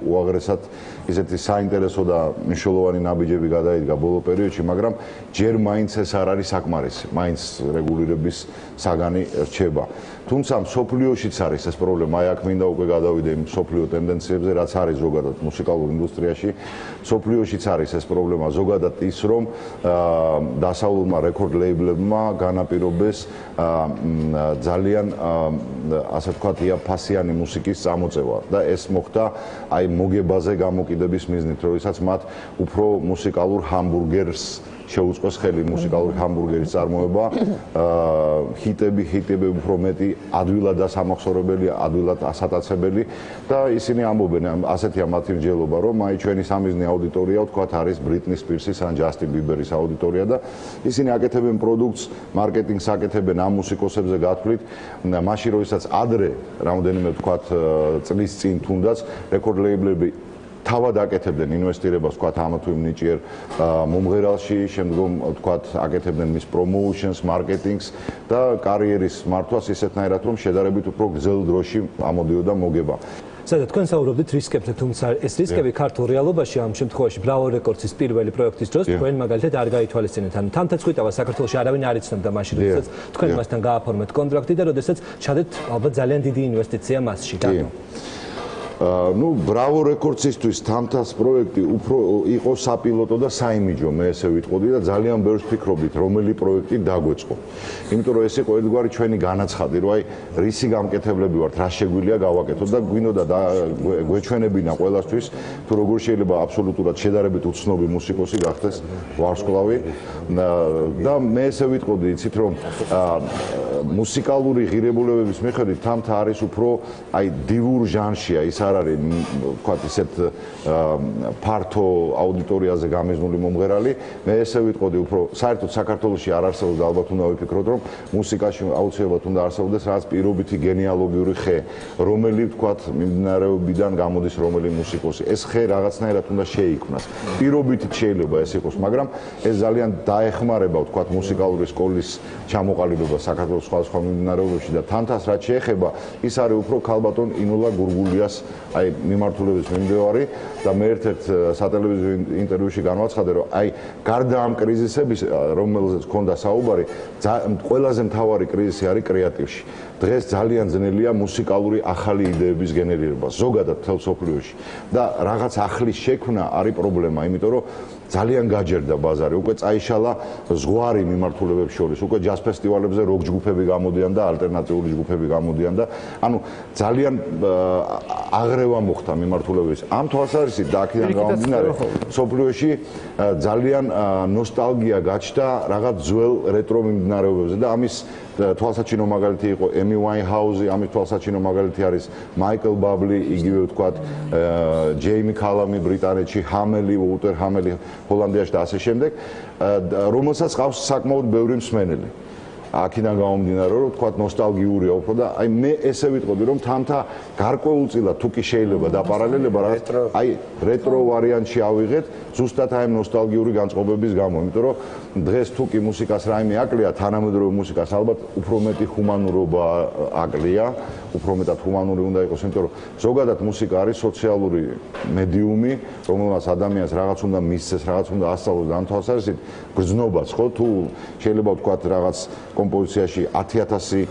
უაღრესად ისეთი საინტერესო და მნიშვნელოვანი ნაბიჯები გადაიდგა ბოლო პერიოდში, მაგრამ ჯერ მაინც ეს არ არის საკმარისი, მაინც რეგულირების საგანი რჩება. თუმცა მსოფლიოშიც არის ეს პრობლემა, აი აქ მინდა უკვე გადავიდე იმ მსოფლიო ტენდენციებზე, რაც არის ზოგადად მუსიკალურ ინდუსტრიაში. მსოფლიოშიც არის ეს პრობლემა ზოგადად ის, რომ დასავლურმა რეკორდ ლეიბლებმა განაპირობეს ძალიან ასე ვთქვათ, იაფასიანი მუსიკის წამოწევა და ეს მოხდა აი მოგებაზე გამოკიდების მიზნით, როდესაც მათ უფრო მუსიკალურ ჰამბურგერს შეუწყოს ხელი მუსიკალური ჰამბურგერის წარმოება, ჰიტები უფრო მეტი ადვილად დასამახსოვრებელი, ადვილად ასატაცებელი და ისინი ამბობენ, ასეთია მათი მსჯელობა, რომ აი ჩვენი სამიზნე აუდიტორია ვთქვათ არის ბრიტნი სპირსის ან ჯასტინ ბიბერის აუდიტორია და ისინი აკეთებენ პროდუქტს, მარკეტინგს აკეთებენ ამ მუსიკოსებზე გათვლით, მაშინ როდესაც ადრე რამოდენიმე ვთქვათ წლის წინ თუნდაც რეკორდ ლეიბლები თავად აკეთებდნენ ინვესტირებას ვთქვათ ამ თუ იმ ნიჭიერ მომღერალში, შემდგომ ვთქვათ აკეთებდნენ მის პრომოუშენს, მარკეტინგს და კარიერის მართვას ისეთნაირად რომ შედარებით უფრო გრძელ დროში ამოდიოდა მოგება. სადაც თქვენ საუბრობდით რისკებზე, თუმცა ეს რისკები ქართულ რეალობაში ამ შემთხვევაში Bravo Records-ის პირველი პროექტის დროს თქვენ მაგალითად არ გაითვალისწინეთ. ანუ თამთაცხვიტავა საქართველოში არავინ არ იცნობდა მაშინ, როდესაც თქვენ მასთან გააფორმეთ კონტრაქტი და როდესაც ჩადეთ ალბათ ძალიან დიდი ინვესტიცია მასში. ну Bravo Records-ისთვის თამთას პროექტი უფრო იყო საპილოტო და საიმიჯო, მე ესე ვიტყოდი და ძალიან ბევრს ფიქრობდით, რომელი პროექტი დაგვეწყო. იმიტომ რომ ეს იყო ერთგვარი ჩვენი განაცხადი, რომ აი რისი გამკეთებლები ვართ, რა შეგვიძლია გავაკეთოთ და გვინდოდა და გვეჩვენებინა ყველასთვის, თუ როგორ შეიძლება აბსოლუტურად შედარებით უცნობი მუსიკოსი გახდეს ვარსკვლავი და მე ესე ვიტყოდი, იცით რომ მუსიკალური ღირებულებების მიხედვით თამთა არის უფრო აი დივურ ჟანრშია, ის არ არის ვთქვათ ისეთ ფართო აუდიტორიაზე გამიზნული მომღერალი. მე ესე ვიტყოდი უფრო საერთოდ საქართველოში არ არსებობს და ალბათ უნდა ვიფიქროთ რომ მუსიკაში აუცილებლად უნდა არსებობდეს რაღაც პირობითი გენეალოგიური ხე, რომელი ვთქვათ მიმდინარეობიდან გამოდის რომელი მუსიკოსი. ეს ხე რაღაცნაირად უნდა შეიქმნას. პირობითი შეიძლება ეს იყოს, მაგრამ ეს ძალიან დაეხმარება ვთქვათ მუსიკალური სკოლის ჩამოყალიბებას საქართველოს სხვადასხვა მიმდინარეობებში და თამთას რაც შეეხება, ის არის უფრო ქალბატონ ინულა გურგულიას აი მიმართულების მიმდევარი და მე ერთ-ერთ სატელევიზიო ინტერვიუში განვაცხადე, რომ აი გარდა ამ კრიზისების, რომელზეც ჰქონდა საუბარი, ყველაზე მთავარი კრიზისი არის კრეატივში. დღეს ძალიან ძნელია მუსიკალური ახალი იდეების გენერირება ზოგადად მთელ მსოფლიოში და რაღაც ახლის შექმნა არის პრობლემა, იმიტომ რომ ძალიან გაჯერდა ბაზარი, უკვე წაიშალა ზღვარი მიმართულებებს შორის, უკვე ჯაზ ფესტივალებზე როკ ჯგუფები გამოდიან და ალტერნატიული ჯგუფები გამოდიან და ანუ ძალიან აღრევა მოხდა მიმართულებების. ამ თვალსაზრისით და აქედან გამომდინარე, მსოფლიოში ძალიან ნოსტალგია გაჩნდა რაღაც ძველ რეტრო მიმდინარეობებზე და ამის თვალსაჩინო მაგალითი იყო ემი ვაინჰაუზი, ამის თვალსაჩინო მაგალითი არის მაიკლ ბაბლი, იგივე ვთქვათ ჯეიმი კალამი ბრიტანეთში, ჰამელი, უოტერ ჰამელი ჰოლანდიაში და ასე შემდეგ, რომელსაც ყავს საკმაოდ ბევრი მსმენელი. აქედან გამომდინარე, რომ ვთქვათ ნოსტალგიურია უფრო და აი მე ესე ვიტყოდი, რომ თამთა გარკვეულწილად თუ კი შეიძლება დაპარალელება რაღაც აი რეტრო ვარიანტში ავიღეთ, ზუსტად აი ნოსტალგიური განწყობების გამო, იმიტომ რომ დღეს თუ კი მუსიკას რაიმე აკლია, თანამედროვე მუსიკას ალბათ უფრო მეტი ჰუმანურობა აკლია, უფრო მეტად ჰუმანური უნდა იყოს, იმიტომ რომ ზოგადად მუსიკა არის სოციალური მედიუმი, რომელმაც ადამიანს რაღაც უნდა მისცეს, რაღაც უნდა ასწავლოს და ამ თვალსაზრისით გრძნობას, ხო, თუ შეიძლება ვთქვათ რაღაც კომპოზიციაში 10000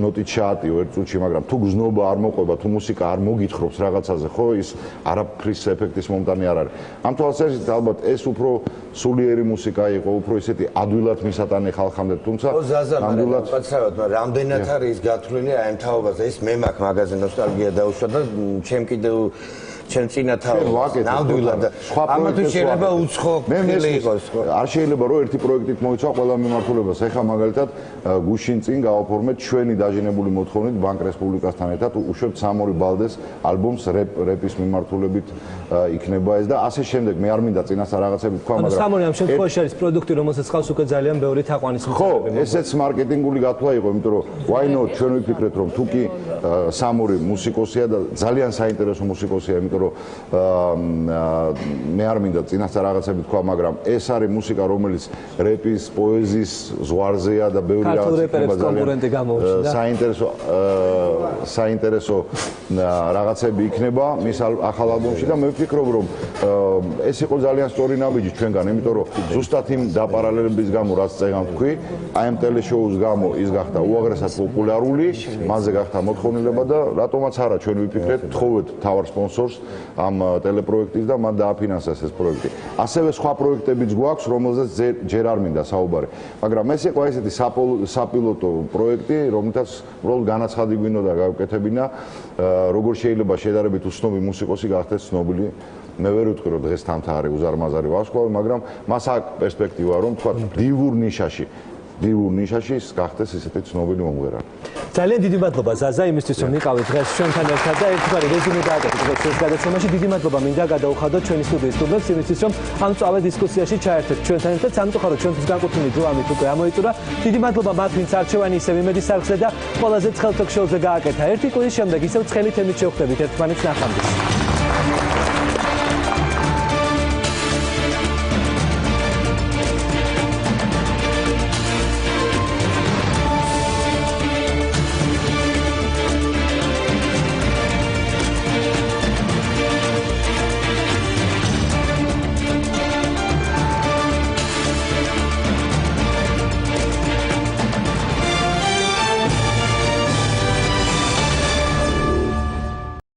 ნოტით ჩაატიო ერთ წუთში, მაგრამ თუ გზნობა არ მოყვება, თუ მუსიკა არ მოგითხრობს რაღაცაზე, ხო, ის არაფრის ეფექტის მომტანი არ არის. ამ თვალსაზრისით ალბათ ეს უფრო სულიერი მუსიკა იყო, უფრო ისეთი ადვილად მისატანე ხალხამდე, თუმცა ნამდვილად პაცრავად, რამდენად არის გათვლილი აი ამ თაობაზე, ის მე მაქვს მაგაზე ნოსტალგია დაუშვა და ჩემ კიდევ ჩვენ წინა თავს ნამდვილად და ამათუ შეიძლება უცხო ფილი იყოს ხო არ შეიძლება რომ ერთი პროექტით მოიცვა ყველა მიმართულებას ეხა მაგალითად გუშინ წინ გავაფორმეთ ჩვენი დაჟინებული მოთხოვნით ბანკ რესპუბლიკასთან ერთად უშვებთ სამორი ბალდეს ალბომს რეპის მიმართულებით იქნება ეს და ასე შემდეგ მე არ მინდა წინასწარ რაღაცები თქვა მაგრამ სამორი ამ შემთხვევაში არის პროდუქტი რომელსაც ხავს უკვე ძალიან ბევრი თაყვანისმცემლები ხო ესეც მარკეტინგული გათვლა იყო იმიტომ რომ why not ჩვენ ვიფიქრეთ რომ თუ კი სამორი მუსიკოსია და ძალიან საინტერესო მუსიკოსია იმიტომ რომ მე არ მინდა წინასწარ რაღაცები თქვა მაგრამ ეს არის მუსიკა რომელიც რეპის პოეზიის ზღვარზეა და ბევრი საინტერესო რაღაცები იქნება მის ახალ ალბომში და მე ვფიქრობ რომ ეს იყო ძალიან სწორი ნაბიჯი ჩვენგან იმიტომ რომ ზუსტად იმ დაპარალელების გამო რაც წეგან თქვი აი ამ ტელეშოუს გამო ის გახდა უაღრესად პოპულარული მასზე გახდა მოთხოვნილება და რატომაც არა ჩვენ ვიფიქრეთ თხოვეთ თავარ სპონსორს ამ ტელეპროექტის და მან დააფინანსეს ეს პროექტი ასევე სხვა პროექტებიც გვაქვს რომელზეც ჯერ არ მინდა საუბარი მაგრამ ეს იყო ესეთი საპილოტო პროექტი რომელთაც უბრალოდ განაცხადი გვინდა და გავკეთებინა როგორ შეიძლება შედარებით უცნობი მუსიკოსი გახდეს ცნობილი მე ვერ ვიტყვი რომ დღეს თამთარი უზარმაზარი ვარსკვლავი მაგრამ მას აქვს პერსპექტივა რომ თქვა დივურ ნიშაში გახდეს ისეთი ცნობილი მომღერალი ძალიან დიდი მადლობა ზაზა იმისთვის რომ იყავით დღეს ჩვენთან ერთად და ერთგვარი რეზუმე დააკეთეთ დღეს გადაცემაში დიდი მადლობა მინდა გადაუხადოთ ჩვენი სტუდიის სტუმრებს იმისთვის რომ ამ წავე დისკუსიაში ჩაერთეთ ჩვენთან ერთად სამწუხაროდ ჩვენთვის განკუთვნილი დრო ამით უკვე ამოიწურა დიდი მადლობა მათ ვინც არჩევანი ისევ იმედის არხზე და ყველაზე ცხელ თოქ-შოუზე გააკეთა ერთი კვირის შემდეგ ისევ ცხელი თემით შევხვდებით ერთმანეთს ნახვამდის